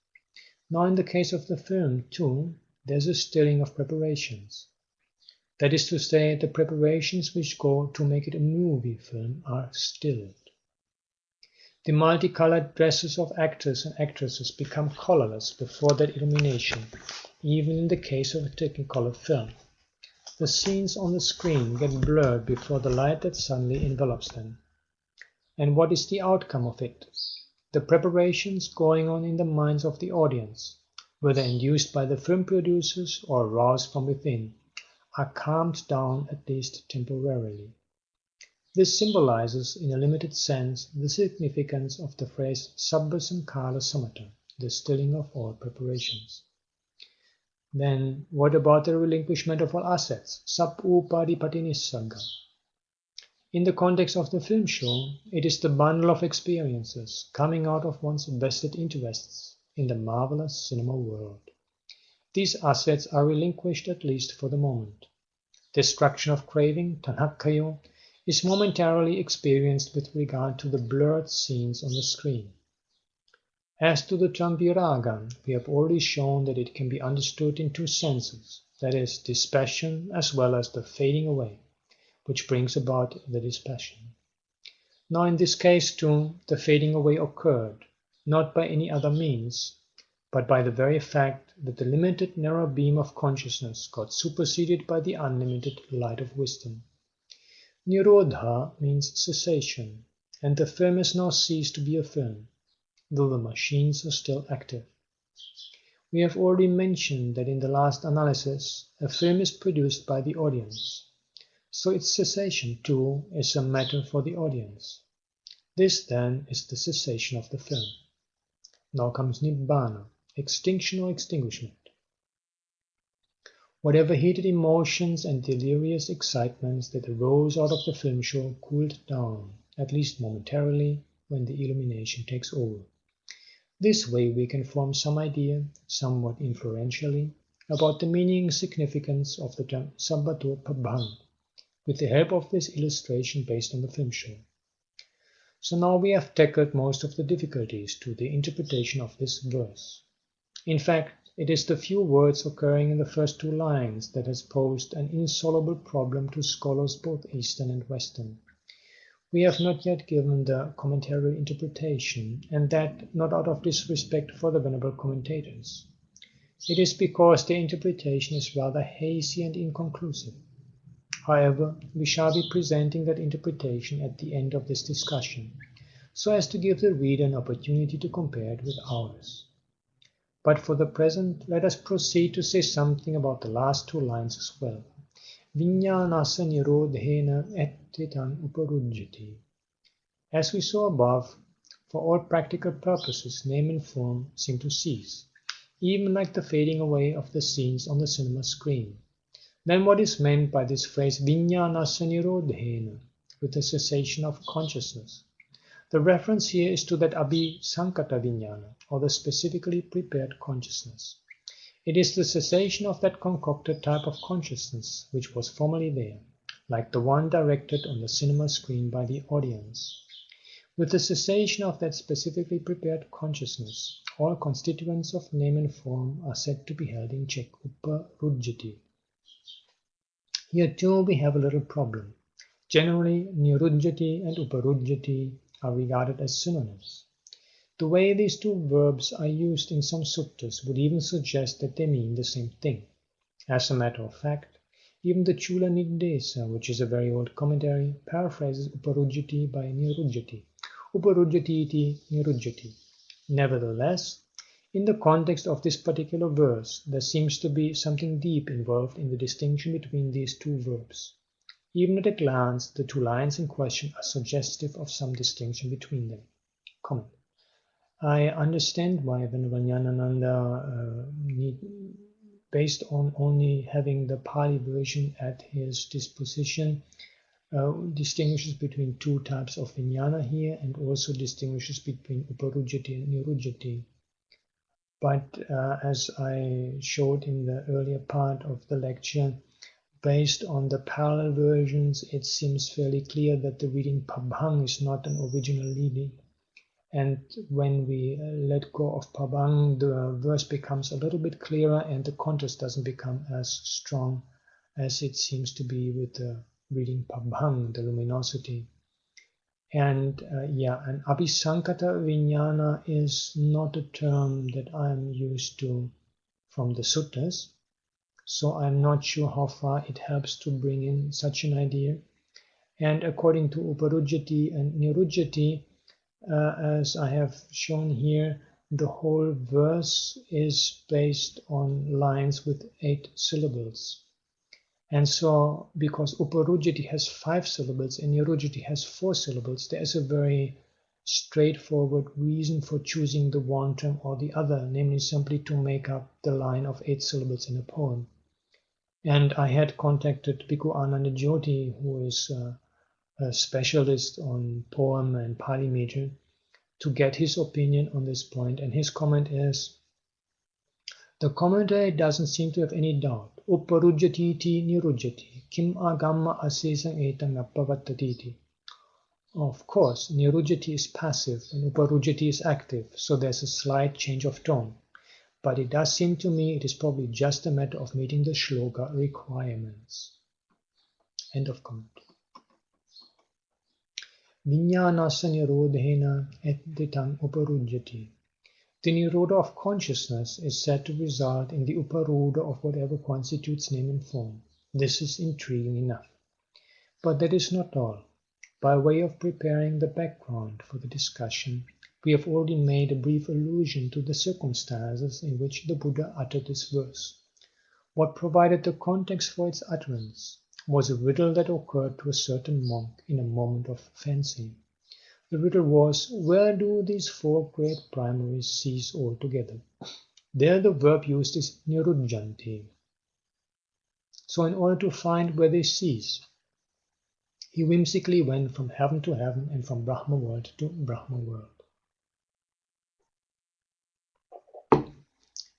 Now in the case of the film, too, there's a stilling of preparations. That is to say, the preparations which go to make it a movie film are stilled. The multicolored dresses of actors and actresses become colorless before that illumination, even in the case of a Technicolor film. The scenes on the screen get blurred before the light that suddenly envelops them. And what is the outcome of it? The preparations going on in the minds of the audience, whether induced by the film producers or aroused from within, are calmed down at least temporarily. This symbolizes, in a limited sense, the significance of the phrase Sabba Sankhara Samatha, the stilling of all preparations. Then, what about the relinquishment of all assets, Sab-upadipati-nissagga? In the context of the film show, it is the bundle of experiences coming out of one's vested interests in the marvelous cinema world. These assets are relinquished at least for the moment. Destruction of craving, tanhakkayo, is momentarily experienced with regard to the blurred scenes on the screen. As to the term viraga, we have already shown that it can be understood in two senses, that is, dispassion as well as the fading away, which brings about the dispassion. Now in this case too, the fading away occurred, not by any other means, but by the very fact that the limited narrow beam of consciousness got superseded by the unlimited light of wisdom. Nirodha means cessation, and the film has now ceased to be a film, though the machines are still active. We have already mentioned that in the last analysis, a film is produced by the audience, so its cessation too is a matter for the audience. This then is the cessation of the film. Now comes Nibbāna, extinction or extinguishment. Whatever heated emotions and delirious excitements that arose out of the film show cooled down, at least momentarily, when the illumination takes over. This way we can form some idea, somewhat inferentially, about the meaning and significance of the term Sabbato Pabhang, with the help of this illustration based on the film show. So now we have tackled most of the difficulties to the interpretation of this verse. In fact, it is the few words occurring in the first two lines that has posed an insoluble problem to scholars both Eastern and Western. We have not yet given the commentary interpretation, and that not out of disrespect for the venerable commentators. It is because their interpretation is rather hazy and inconclusive. However, we shall be presenting that interpretation at the end of this discussion, so as to give the reader an opportunity to compare it with ours. But for the present, let us proceed to say something about the last two lines as well. Viññānasa nirodhena ettitan uparujjati. As we saw above, for all practical purposes, name and form seem to cease, even like the fading away of the scenes on the cinema screen. Then what is meant by this phrase viññānasa nirodhena, with the cessation of consciousness? The reference here is to that abhisankata viññāna, or the specifically prepared consciousness. It is the cessation of that concocted type of consciousness which was formerly there, like the one directed on the cinema screen by the audience. With the cessation of that specifically prepared consciousness, all constituents of name and form are said to be held in check, uparujjati. Here too we have a little problem. Generally, nirujjati and uparujjati are regarded as synonyms. The way these two verbs are used in some suttas would even suggest that they mean the same thing. As a matter of fact, even the Chula Nidesa, which is a very old commentary, paraphrases uparujjati by nirujjati, uparujjati iti nirujjati. Nevertheless, in the context of this particular verse, there seems to be something deep involved in the distinction between these two verbs. Even at a glance, the two lines in question are suggestive of some distinction between them. Comment. I understand why Venerable Ñāṇananda, based on only having the Pali version at his disposition, distinguishes between two types of vijnana here and also distinguishes between uparujjati and nirujjati. But as I showed in the earlier part of the lecture, based on the parallel versions, it seems fairly clear that the reading pabhang is not an original reading. And when we let go of pabhang, the verse becomes a little bit clearer and the contrast doesn't become as strong as it seems to be with the reading pabhang, the luminosity. And an abhisankata vijnana is not a term that I'm used to from the suttas, so I'm not sure how far it helps to bring in such an idea. And according to uparujjati and nirujjati, as I have shown here, the whole verse is based on lines with 8 syllables. And so, because uparujjati has 5 syllables and nirujjati has 4 syllables, there is a very straightforward reason for choosing the one term or the other, namely simply to make up the line of 8 syllables in a poem. And I had contacted Bhikkhu Ananda Jyoti, who is a specialist on poem and Pali meter, to get his opinion on this point, and his comment is, the commentary doesn't seem to have any doubt. Uparujjati ti nirujjati, kim agamma asesang etang appavattati. Of course, nirujjati is passive and uparujjati is active, so there's a slight change of tone. But it does seem to me it is probably just a matter of meeting the shloka requirements. End of comment. Vijnanasa nirodhena etditam uparujjati. The nirodha of consciousness is said to result in the uparudha of whatever constitutes name and form. This is intriguing enough. But that is not all. By way of preparing the background for the discussion, we have already made a brief allusion to the circumstances in which the Buddha uttered this verse. What provided the context for its utterance was a riddle that occurred to a certain monk in a moment of fancy. The riddle was, where do these 4 great primaries cease altogether? There the verb used is nirujjanti. So in order to find where they cease, he whimsically went from heaven to heaven and from Brahma world to Brahma world.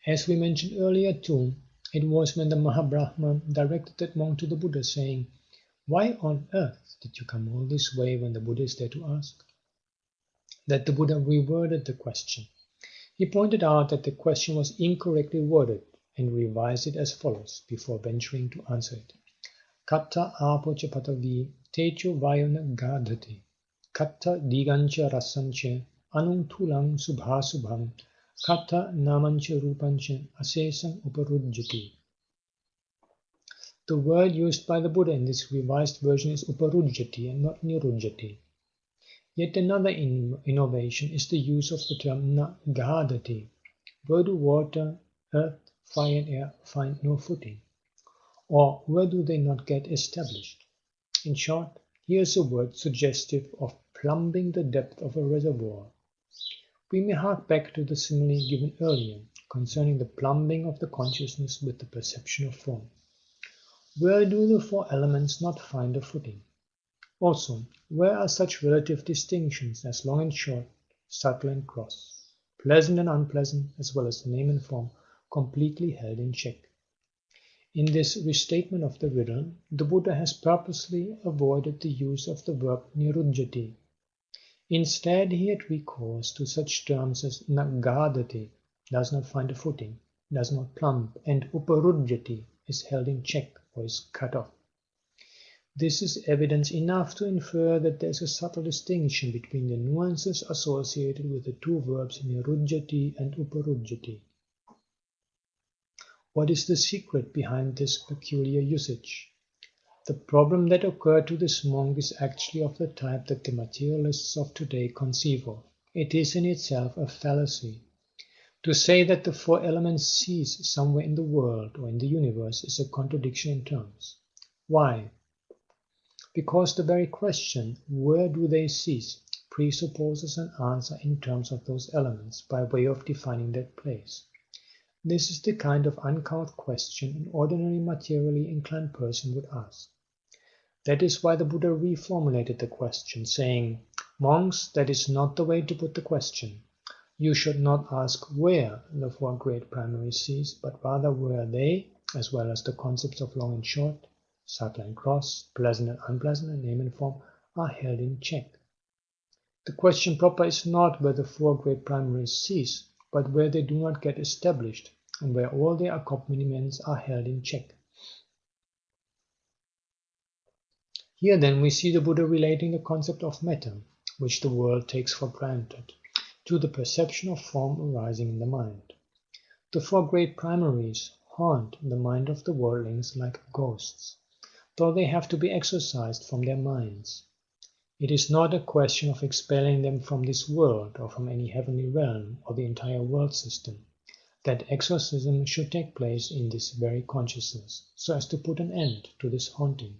As we mentioned earlier too, it was when the Mahabrahma directed that monk to the Buddha saying, why on earth did you come all this way when the Buddha is there to ask? That the Buddha reworded the question. He pointed out that the question was incorrectly worded and revised it as follows before venturing to answer it. Katta apocha patavi techo vayona gadhati. Katta digancha rasancha anung tulang subhasubham. Katta namancha rupancha asesam uparujjati. The word used by the Buddha in this revised version is uparujjati and not nirujjati. Yet another innovation is the use of the term nagadati. Where do water, earth, fire and air find no footing? Or where do they not get established? In short, here's a word suggestive of plumbing the depth of a reservoir. We may hark back to the simile given earlier concerning the plumbing of the consciousness with the perception of form. Where do the 4 elements not find a footing? Also, where are such relative distinctions as long and short, subtle and gross, pleasant and unpleasant, as well as name and form, completely held in check? In this restatement of the riddle, the Buddha has purposely avoided the use of the verb nirujjati. Instead, he had recourse to such terms as nagadati, does not find a footing, does not plumb, and uparujjati, is held in check or is cut off. This is evidence enough to infer that there is a subtle distinction between the nuances associated with the 2 verbs nirujjati and uparujjati. What is the secret behind this peculiar usage? The problem that occurred to this monk is actually of the type that the materialists of today conceive of. It is in itself a fallacy. To say that the 4 elements cease somewhere in the world or in the universe is a contradiction in terms. Why? Because the very question, where do they cease, presupposes an answer in terms of those elements by way of defining that place. This is the kind of uncouth question an ordinary materially inclined person would ask. That is why the Buddha reformulated the question, saying, "Monks, that is not the way to put the question. You should not ask where the four great primaries cease, but rather where they, as well as the concepts of long and short, subtle and gross, pleasant and unpleasant, and name and form, are held in check." The question proper is not where the four great primaries cease, but where they do not get established, and where all their accompaniments are held in check. Here then we see the Buddha relating the concept of matter, which the world takes for granted, to the perception of form arising in the mind. The four great primaries haunt the mind of the worldlings like ghosts, though they have to be exorcised from their minds. It is not a question of expelling them from this world or from any heavenly realm or the entire world system. That exorcism should take place in this very consciousness, so as to put an end to this haunting.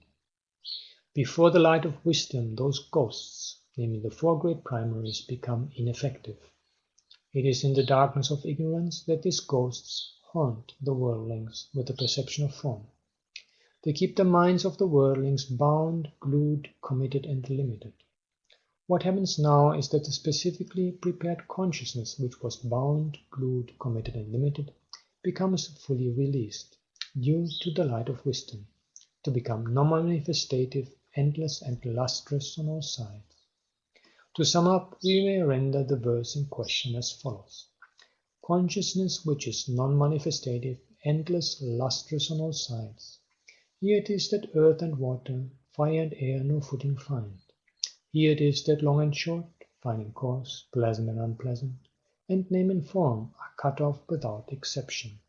Before the light of wisdom, those ghosts, namely the four great primaries, become ineffective. It is in the darkness of ignorance that these ghosts haunt the worldlings with the perception of form. They keep the minds of the worldlings bound, glued, committed, and limited. What happens now is that the specifically prepared consciousness, which was bound, glued, committed, and limited, becomes fully released, due to the light of wisdom, to become non-manifestative, endless, and lustrous on all sides. To sum up, we may render the verse in question as follows. Consciousness which is non-manifestative, endless, lustrous on all sides. Here it is that earth and water, fire and air no footing find. Here it is that long and short, fine and coarse, pleasant and unpleasant, and name and form are cut off without exception.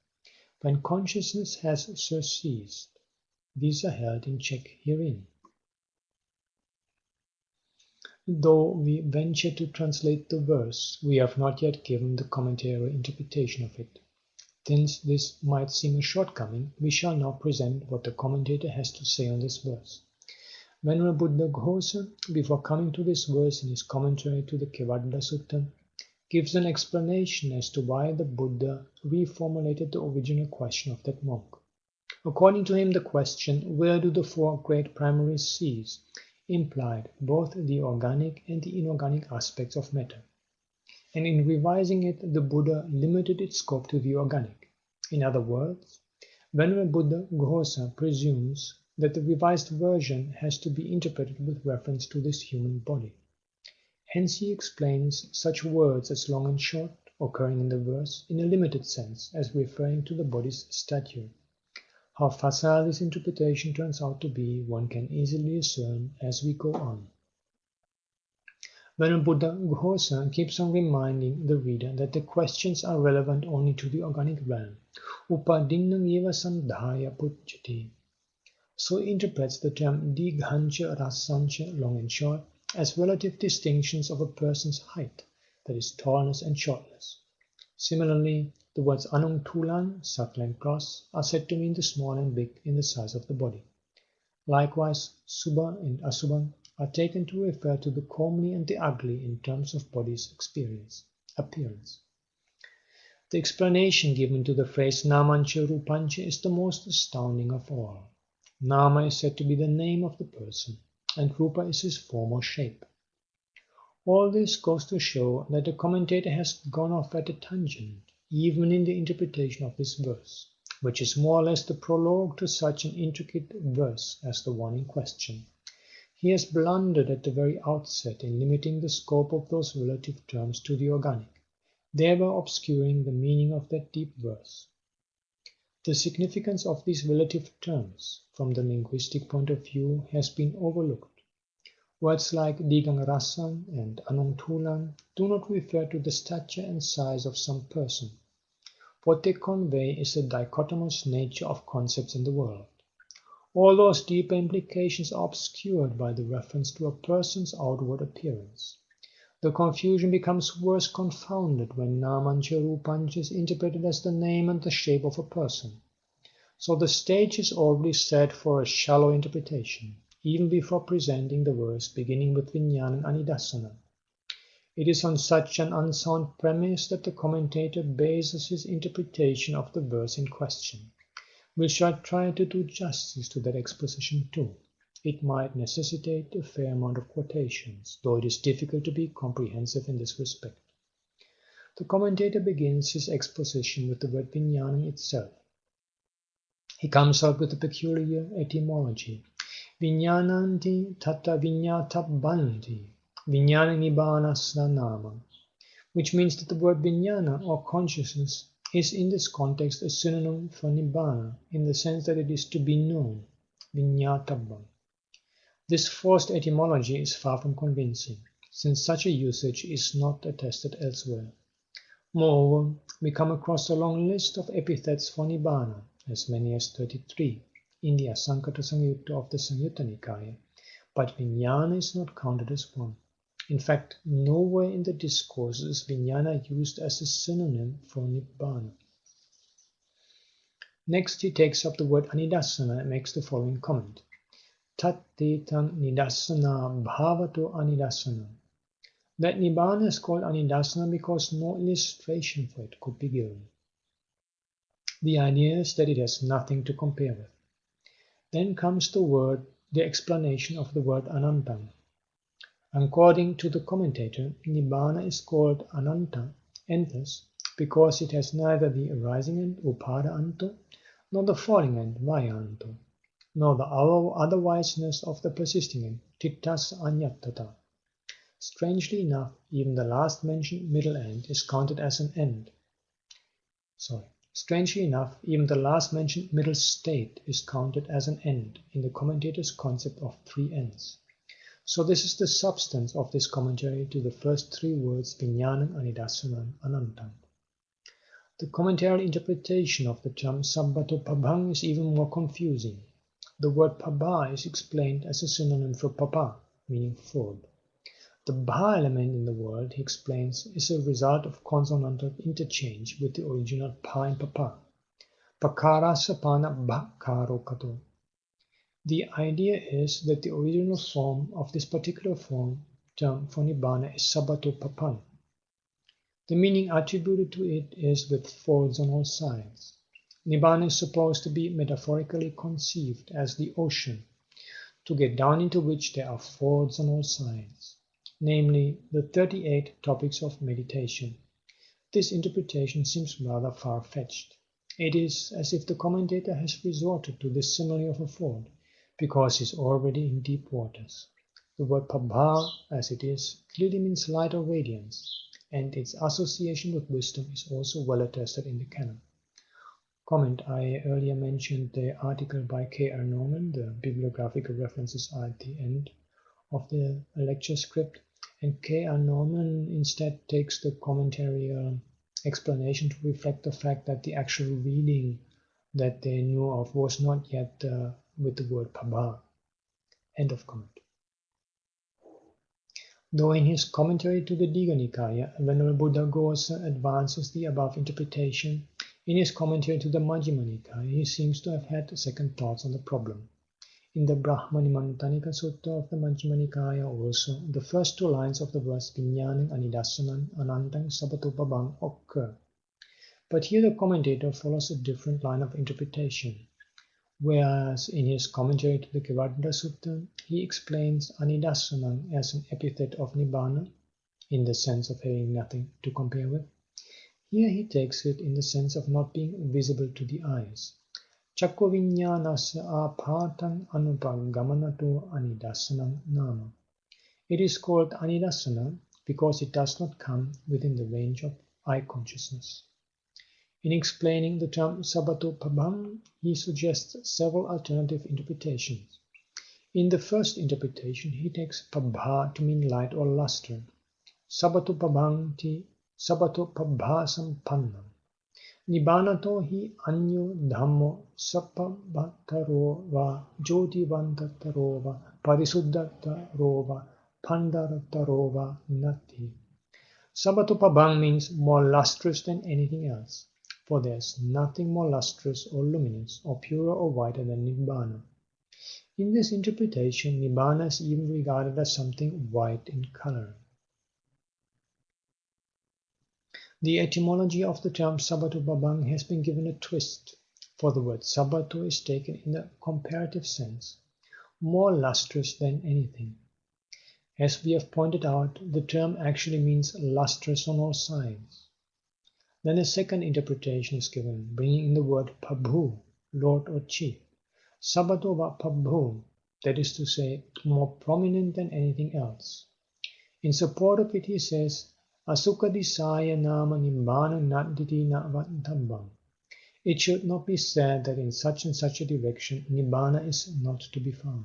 When consciousness has surceased, these are held in check herein. Though we venture to translate the verse, we have not yet given the commentary interpretation of it. Since this might seem a shortcoming, we shall now present what the commentator has to say on this verse. Venerable Buddha Ghosa, before coming to this verse in his commentary to the Kevadda Sutta, gives an explanation as to why the Buddha reformulated the original question of that monk. According to him, the question, where do the four great primaries cease, implied both the organic and the inorganic aspects of matter. And in revising it, the Buddha limited its scope to the organic. In other words, Venerable Buddha Ghosa presumes that the revised version has to be interpreted with reference to this human body. Hence he explains such words as long and short, occurring in the verse, in a limited sense, as referring to the body's stature. How facile this interpretation turns out to be, one can easily discern as we go on. Venerable Buddha Ghosa keeps on reminding the reader that the questions are relevant only to the organic realm. Upadinam eva sandhaya pucchati. So interprets the term dighancha rasancha, long and short, as relative distinctions of a person's height, that is, tallness and shortness. Similarly, the words anungtulan, subtle and gross, are said to mean the small and big in the size of the body. Likewise, subha and asubha are taken to refer to the comely and the ugly in terms of body's appearance. The explanation given to the phrase namancha rupancha is the most astounding of all. Nama is said to be the name of the person, and rupa is his form or shape. All this goes to show that the commentator has gone off at a tangent, even in the interpretation of this verse, which is more or less the prologue to such an intricate verse as the one in question. He has blundered at the very outset in limiting the scope of those relative terms to the organic, thereby obscuring the meaning of that deep verse. The significance of these relative terms, from the linguistic point of view, has been overlooked. Words like digang rasam and anungtulan do not refer to the stature and size of some person. What they convey is the dichotomous nature of concepts in the world. All those deeper implications are obscured by the reference to a person's outward appearance. The confusion becomes worse confounded when namancha rupancha is interpreted as the name and the shape of a person. So the stage is already set for a shallow interpretation, even before presenting the verse beginning with Vijñāna and Anidasana. It is on such an unsound premise that the commentator bases his interpretation of the verse in question. We shall try to do justice to that exposition too. It might necessitate a fair amount of quotations, though it is difficult to be comprehensive in this respect. The commentator begins his exposition with the word vijñāna itself. He comes out with a peculiar etymology. Vijñānanti tata vijñātabbanti, vijñāna nibbānasya nama, which means that the word vijñāna or consciousness is in this context a synonym for nibbāna in the sense that it is to be known, vijñātabbam. This forced etymology is far from convincing, since such a usage is not attested elsewhere. Moreover, we come across a long list of epithets for Nibbāna, as many as 33, in the Asankata Samyutta of the Samyutta Nikaya, but vijñāna is not counted as one. In fact, nowhere in the discourses is vijñāna used as a synonym for Nibbāna. Next, he takes up the word anidassana and makes the following comment. Tat-te-tan nidassana bhavato anidassana. That Nibbāna is called anidassana because no illustration for it could be given. The idea is that it has nothing to compare with. Then comes the explanation of the word anantam. According to the commentator, Nibbāna is called ananta, endless, because it has neither the arising end, upada anto, nor the falling end, vaya anto, nor the otherwiseness of the persisting end, tittas anyatata. Strangely enough, even the last mentioned middle end is counted as an end. Strangely enough, even the last mentioned middle state is counted as an end in the commentator's concept of three ends. So this is the substance of this commentary to the first three words vijñānam, anidassanam, anantam. The commentary interpretation of the term sabbato pabhang is even more confusing. The word pabha is explained as a synonym for papa, meaning fold. The bha element in the word, he explains, is a result of consonantal interchange with the original pa and papa. Pakara sapana bhakaro kato. The idea is that the original form of this particular term for Nibbāna is sabbato papang. The meaning attributed to it is with folds on all sides. Nibbāna is supposed to be metaphorically conceived as the ocean, to get down into which there are folds on all sides, namely the 38 topics of meditation. This interpretation seems rather far-fetched. It is as if the commentator has resorted to this simile of a ford, because he is already in deep waters. The word pabha, as it is, clearly means light or radiance, and its association with wisdom is also well attested in the canon. Comment: I earlier mentioned the article by K.R. Norman. The bibliographical references are at the end of the lecture script, and K.R. Norman instead takes the commentary explanation to reflect the fact that the actual reading that they knew of was not yet with the word pabha. End of comment. Though in his commentary to the Digha Nikaya, Venerable Buddhaghosa advances the above interpretation, in his commentary to the Majjhima Nikaya, he seems to have had second thoughts on the problem. In the Brahmanimantanika Sutta of the Majjhima Nikaya also, the first two lines of the verse Vijñānam Anidassanam Anantang Sabbatopabhang occur. But here the commentator follows a different line of interpretation. Whereas in his commentary to the Kevadanta Sutta, he explains Anidassanam as an epithet of Nibbāna, in the sense of having nothing to compare with. Here he takes it in the sense of not being visible to the eyes. Chakko viññānasya āpātaṃ anupagamanato anidassanam nama. It is called anidassana because it does not come within the range of eye consciousness. In explaining the term sabbato pabhang, he suggests several alternative interpretations. In the first interpretation, he takes pabha to mean light or luster. Sabbato pabhangti sabbato pabha sampannam. Nibbānato hi anyo dhammo sappabhataro va jyotivantataro va parisuddhataro va pandarataro va nati. Sabbato pabhang means more lustrous than anything else, for there is nothing more lustrous or luminous or purer or whiter than Nibbāna. In this interpretation, Nibbāna is even regarded as something white in color. The etymology of the term Sabbato Babang has been given a twist, for the word Sabbato is taken in the comparative sense, more lustrous than anything. As we have pointed out, the term actually means lustrous on all sides. Then a second interpretation is given, bringing in the word Prabhu, Lord or Chief. Sabbato va Prabhu, that is to say, more prominent than anything else. In support of it he says, Asukadisaya nama Nibbāna naditi navatambam. It should not be said that in such and such a direction Nibbāna is not to be found.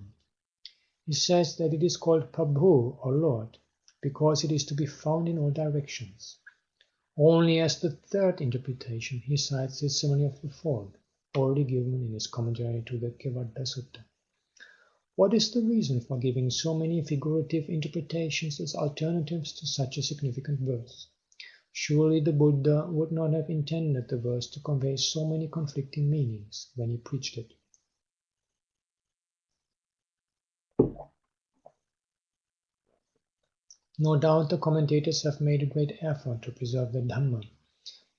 He says that it is called Prabhu or Lord because it is to be found in all directions. Only as the third interpretation he cites the simile of the fourth, already given in his commentary to the Kevadda Sutta. What is the reason for giving so many figurative interpretations as alternatives to such a significant verse? Surely the Buddha would not have intended the verse to convey so many conflicting meanings when he preached it. No doubt the commentators have made a great effort to preserve the Dhamma,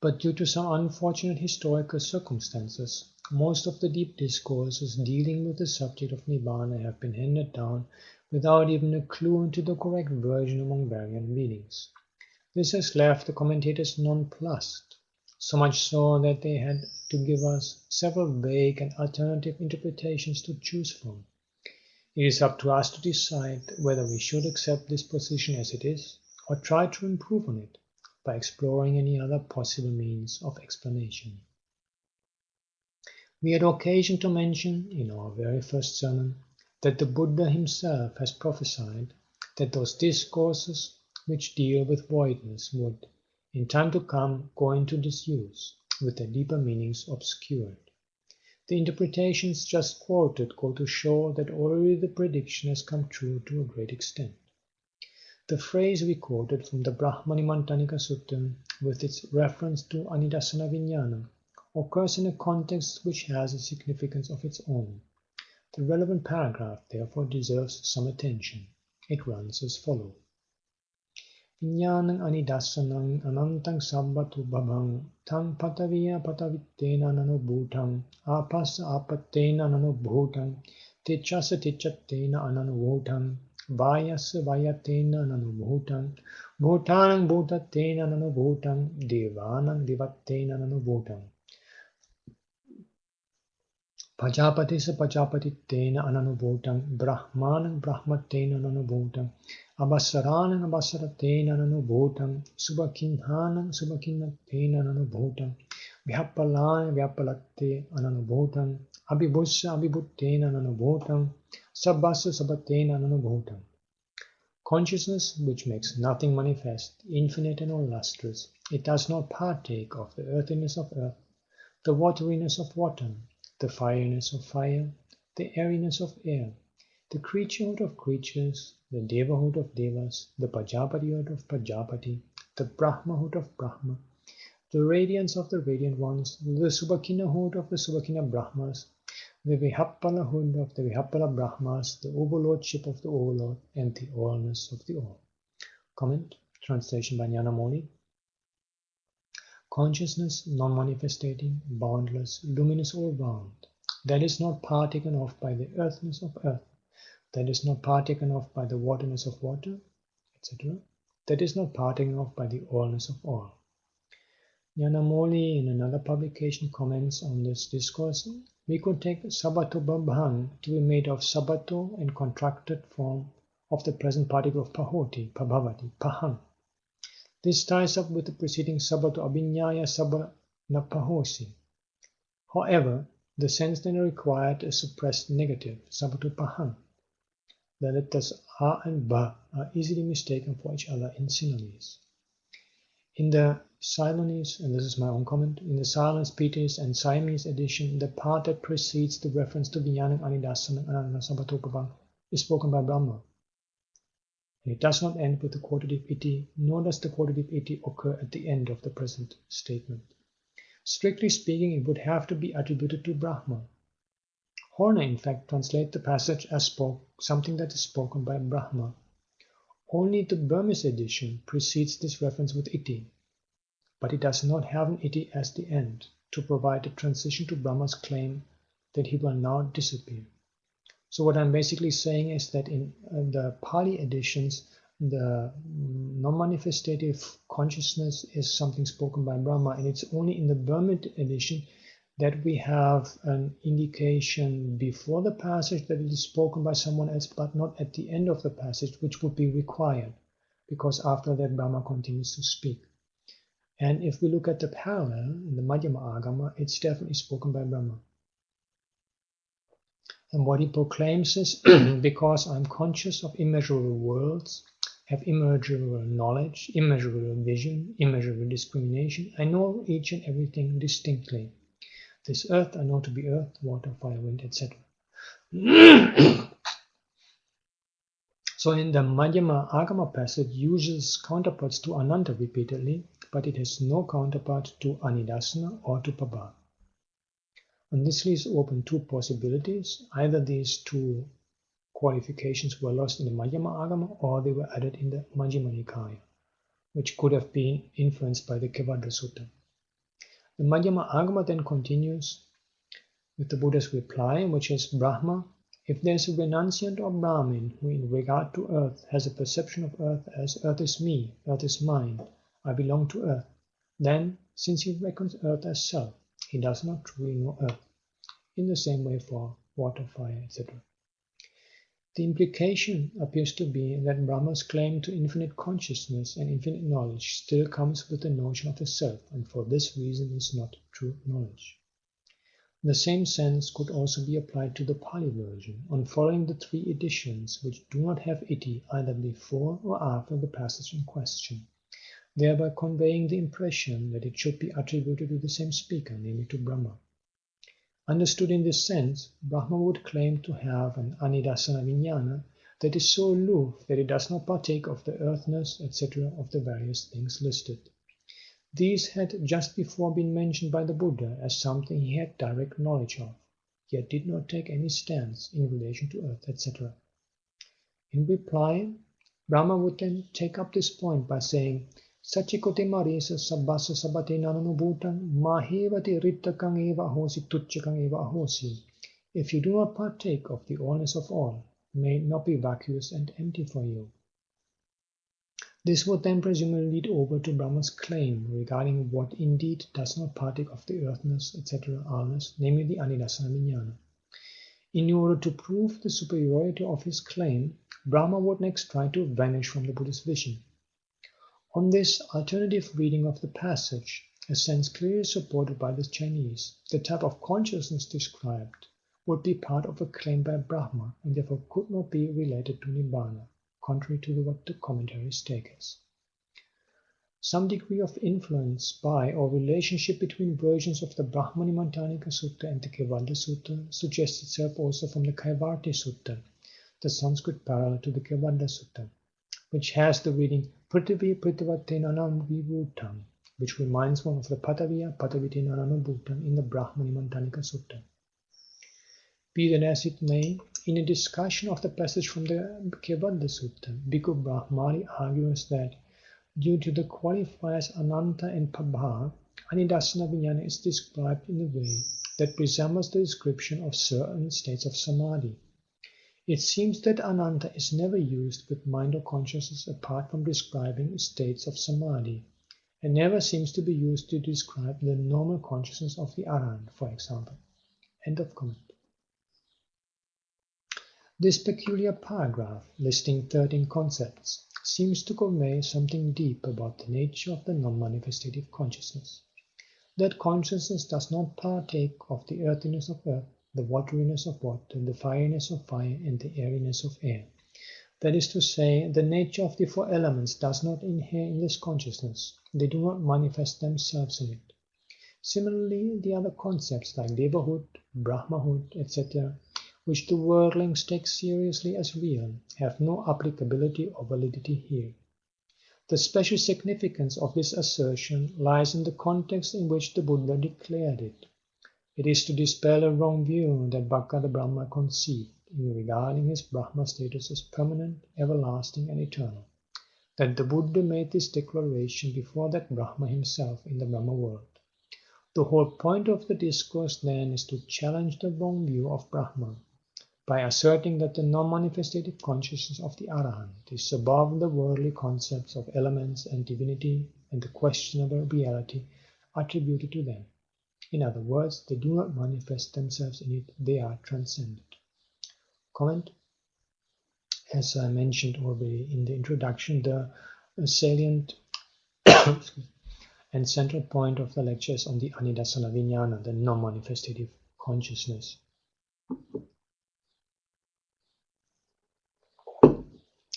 but due to some unfortunate historical circumstances, most of the deep discourses dealing with the subject of Nibbāna have been handed down without even a clue into the correct version among variant readings. This has left the commentators nonplussed, so much so that they had to give us several vague and alternative interpretations to choose from. It is up to us to decide whether we should accept this position as it is, or try to improve on it by exploring any other possible means of explanation. We had occasion to mention, in our very first sermon, that the Buddha himself has prophesied that those discourses which deal with voidness would, in time to come, go into disuse, with their deeper meanings obscured. The interpretations just quoted go to show that already the prediction has come true to a great extent. The phrase we quoted from the Brahmanimantanika Sutta, with its reference to Anidasana Vijñāna, occurs in a context which has a significance of its own. The relevant paragraph therefore deserves some attention. It runs as follows. Vijñānaṁ anidasanam anantang sabbatu babhaṁ tang pataviya patavittena nanubhutaṁ apassa apattena nanubhutaṁ tichasa tichattena ananubhutaṁ vayasa vayatena nanubhutaṁ bhutanam bhutattena nanubhutaṁ devanam devattena nanubhutaṁ Pajapatisa Pajapatittena ananubhutam, Brahmanam Brahmatena ananubhutam, Abhasaranam Abhasaratena ananubhutam, Subhakinhanam Subhakinatena ananubhutam, Vyapalana Vyapalatte ananubhutam, Abhibhussa Abhibhuttena ananubhutam, Sabbasa Sabbatena ananubhutam. Consciousness which makes nothing manifest, infinite and all lustrous, it does not partake of the earthiness of earth, the wateriness of water, the fireness of fire, the airiness of air, the creaturehood of creatures, the devahood of devas, the Pajapatihood of Pajapati, the Brahmahood of Brahma, the radiance of the radiant ones, the Subhakinahood of the Subhakina Brahmas, the Vihappalahood of the Vihappala Brahmas, the overlordship of the overlord, and the allness of the all. Comment, translation by Ñāṇamoli. Consciousness, non-manifestating, boundless, luminous all round, that is not partaken of by the earthness of earth, that is not partaken of by the waterness of water, etc., that is not partaken of by the allness of all. Ñāṇamoli in another publication comments on this discourse. We could take Sabbato Babhaṁ to be made of Sabbato and contracted form of the present particle of Pahoti, Pabhavati, Paham. This ties up with the preceding Sabbato Abhiññāya Sabba Napahosi. However, the sense then required a suppressed negative, Sabbato Paham. The letters A and Ba are easily mistaken for each other in similes. In the Ceylonese, and this is my own comment, in the Ceylonese, Peters, and Siamese edition, the part that precedes the reference to Vijñānaṁ Anidasanam Ananda Sabbato Babhaṁ is spoken by Brahma. And it does not end with the quotative iti, nor does the quotative iti occur at the end of the present statement. Strictly speaking, it would have to be attributed to Brahma. Horner, in fact, translates the passage as something that is spoken by Brahma. Only the Burmese edition precedes this reference with iti. but it does not have an iti as the end to provide a transition to Brahma's claim that he will now disappear. So what I'm basically saying is that in the Pali editions, the non-manifestative consciousness is something spoken by Brahma, and it's only in the Burman edition that we have an indication before the passage that it is spoken by someone else, but not at the end of the passage, which would be required, because after that Brahma continues to speak. And if we look at the parallel in the Madhyama Agama, it's definitely spoken by Brahma. And what he proclaims is, because I'm conscious of immeasurable worlds, have immeasurable knowledge, immeasurable vision, immeasurable discrimination, I know each and everything distinctly. This earth I know to be earth, water, fire, wind, etc. So in the Madhyama Agama passage uses counterparts to Ananta repeatedly, but it has no counterpart to Anidasana or to Pabha. And this leaves open two possibilities. Either these two qualifications were lost in the Madhyama Agama, or they were added in the Majjhima Nikaya, which could have been influenced by the Kevadda Sutta. The Madhyama Agama then continues with the Buddha's reply, which is, Brahma, if there is a renunciant or Brahmin who in regard to earth has a perception of earth as earth is me, earth is mine, I belong to earth, then, since he reckons earth as self, he does not truly know earth. In the same way for water, fire, etc. The implication appears to be that Brahma's claim to infinite consciousness and infinite knowledge still comes with the notion of the self, and for this reason is not true knowledge. The same sense could also be applied to the Pali version, on following the three editions which do not have iti either before or after the passage in question, thereby conveying the impression that it should be attributed to the same speaker, namely to Brahma. Understood in this sense, Brahma would claim to have an anidasana vijnana that is so aloof that it does not partake of the earthness, etc. of the various things listed. These had just before been mentioned by the Buddha as something he had direct knowledge of, yet did not take any stance in relation to earth, etc. In reply, Brahma would then take up this point by saying, Sachikote marisa sabbasa sabate nananubhutan mahevati rittakang eva ahosi tuchakang eva ahosi. If you do not partake of the allness of all, may it not be vacuous and empty for you. This would then presumably lead over to Brahma's claim regarding what indeed does not partake of the earthness, etc. allness, namely the anidasana vijnana. In order to prove the superiority of his claim, Brahma would next try to vanish from the Buddha's vision. On this alternative reading of the passage, a sense clearly supported by the Chinese, the type of consciousness described would be part of a claim by Brahma and therefore could not be related to Nibbāna, contrary to what the commentaries take as. Some degree of influence by or relationship between versions of the Brahmanimantanika Sutta and the Kevadda Sutta suggests itself also from the Kaivarti Sutta, the Sanskrit parallel to the Kevadda Sutta, which has the reading Prithvi Prithvatenanam Vibhutam, which reminds one of the Pataviya Patavitenanam Bhutam in the Brahmanimantanika Sutta. Be that as it may, in a discussion of the passage from the Kevadda Sutta, Bhikkhu Brahmali argues that due to the qualifiers Ananta and Pabha, Anidasana Vijnana is described in a way that resembles the description of certain states of Samadhi. It seems that Ananta is never used with mind or consciousness apart from describing states of Samadhi, and never seems to be used to describe the normal consciousness of the Arahant, for example. End of comment. This peculiar paragraph, listing 13 concepts, seems to convey something deep about the nature of the non-manifestative consciousness. That consciousness does not partake of the earthiness of earth, the wateriness of water, the fireness of fire, and the airiness of air. That is to say, the nature of the four elements does not inhere in this consciousness. They do not manifest themselves in it. Similarly, the other concepts like Devahood, Brahmahood, etc., which the worldlings take seriously as real, have no applicability or validity here. The special significance of this assertion lies in the context in which the Buddha declared it. It is to dispel a wrong view that Bhakta the Brahma conceived in regarding his Brahma status as permanent, everlasting, and eternal. that the Buddha made this declaration before that Brahma himself in the Brahma world. The whole point of the discourse then is to challenge the wrong view of Brahma by asserting that the non-manifestative consciousness of the Arahant is above the worldly concepts of elements and divinity and the questionable reality attributed to them. In other words, they do not manifest themselves in it, they are transcended. Comment. As I mentioned already in the introduction, the salient and central point of the lecture is on the Anidassana Vijnana, the non-manifestative consciousness.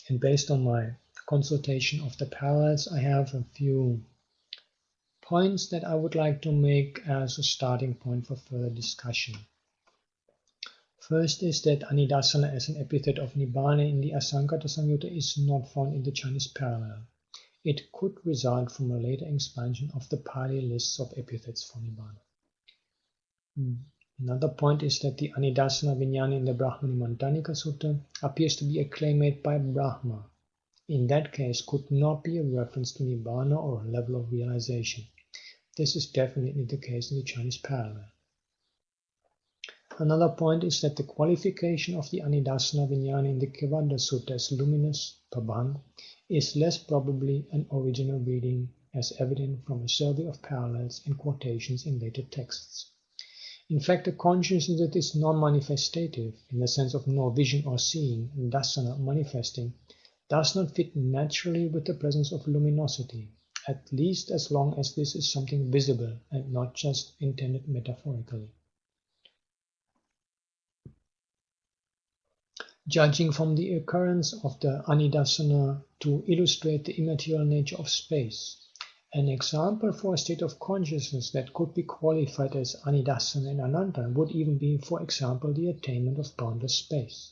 And based on my consultation of the parallels, I have a few points that I would like to make as a starting point for further discussion. First is that Anidassana as an epithet of Nibbāna in the Asankata Samyutta is not found in the Chinese parallel. It could result from a later expansion of the Pali lists of epithets for Nibbāna. Another point is that the Anidassana Vijnana in the Brahmani Mandanika Sutta appears to be a claim made by Brahma. In that case, could not be a reference to Nibbāna or a level of realization. This is definitely the case in the Chinese parallel. Another point is that the qualification of the Anidassana Vijnana in the Kevada Sutta as luminous, pabang, is less probably an original reading as evident from a survey of parallels and quotations in later texts. In fact, a consciousness that is non-manifestative, in the sense of no vision or seeing, dasana manifesting, does not fit naturally with the presence of luminosity, at least as long as this is something visible and not just intended metaphorically. Judging from the occurrence of the Anidassana to illustrate the immaterial nature of space, an example for a state of consciousness that could be qualified as Anidassana and Ananta would even be, for example, the attainment of boundless space.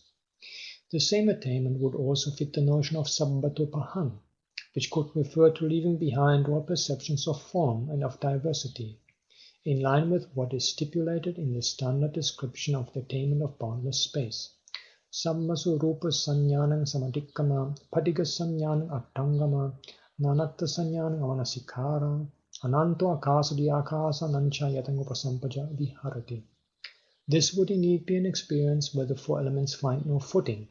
The same attainment would also fit the notion of Sabbatopahan, which could refer to leaving behind all perceptions of form and of diversity, in line with what is stipulated in the standard description of the attainment of boundless space. Sammasu rupa sanyānaṁ samatikkama, patiga sanyānaṁ attangama, nanatta sanyānaṁ avanasikara, ananto akasa diakasa nancha yatangopasampaja viharati. This would indeed be an experience where the four elements find no footing,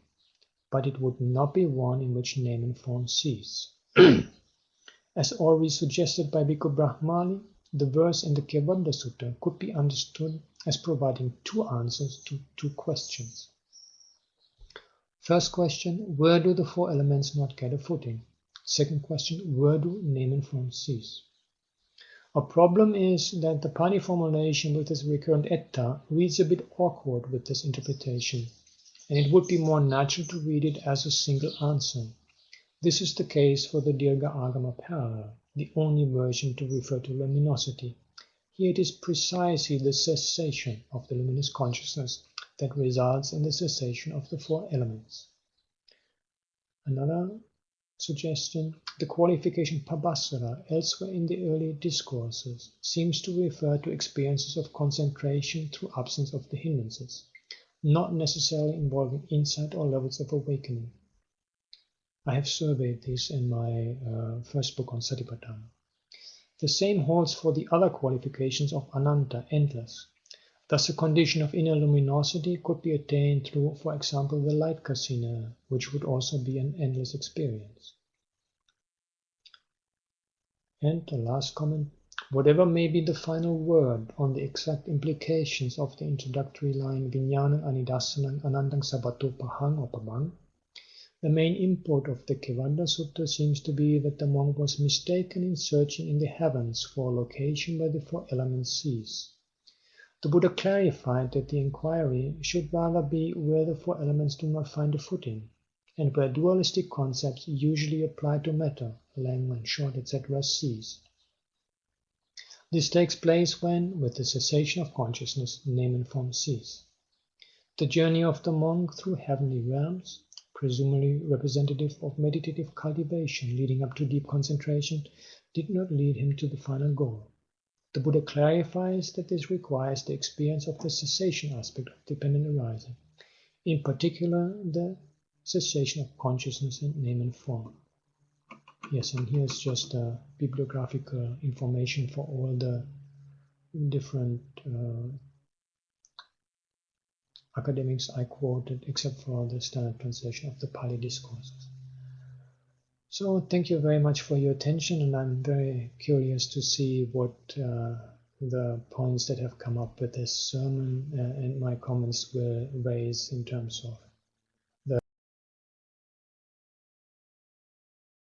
but it would not be one in which name and form cease. As already suggested by Bhikkhu Brahmali, the verse in the Kevada Sutta could be understood as providing two answers to two questions. First question, where do the four elements not get a footing? Second question, where do name and form cease? A problem is that the Pali formulation with its recurrent etta reads a bit awkward with this interpretation, and it would be more natural to read it as a single answer. This is the case for the Dirgha Agama parallel, the only version to refer to luminosity. Here it is precisely the cessation of the luminous consciousness that results in the cessation of the four elements. Another suggestion, the qualification pabasara elsewhere in the early discourses seems to refer to experiences of concentration through absence of the hindrances, not necessarily involving insight or levels of awakening. I have surveyed this in my first book on Satipatthana. The same holds for the other qualifications of ananta, endless. Thus, a condition of inner luminosity could be attained through, for example, the light kasina, which would also be an endless experience. And the last comment, whatever may be the final word on the exact implications of the introductory line Vijnana Anidassana Anantang Sabbatopahan or Pabang, the main import of the Kevada Sutta seems to be that the monk was mistaken in searching in the heavens for a location where the four elements cease. The Buddha clarified that the inquiry should rather be where the four elements do not find a footing, and where dualistic concepts usually apply to matter, length, short, etc. cease. This takes place when, with the cessation of consciousness, name and form cease. The journey of the monk through heavenly realms, presumably representative of meditative cultivation leading up to deep concentration, did not lead him to the final goal. The Buddha clarifies that this requires the experience of the cessation aspect of dependent arising, in particular the cessation of consciousness and name and form. Yes, and here's just bibliographical information for all the different academics I quoted, except for the standard translation of the Pali discourses. So thank you very much for your attention, and I'm very curious to see what the points that have come up with this sermon and my comments will raise in terms of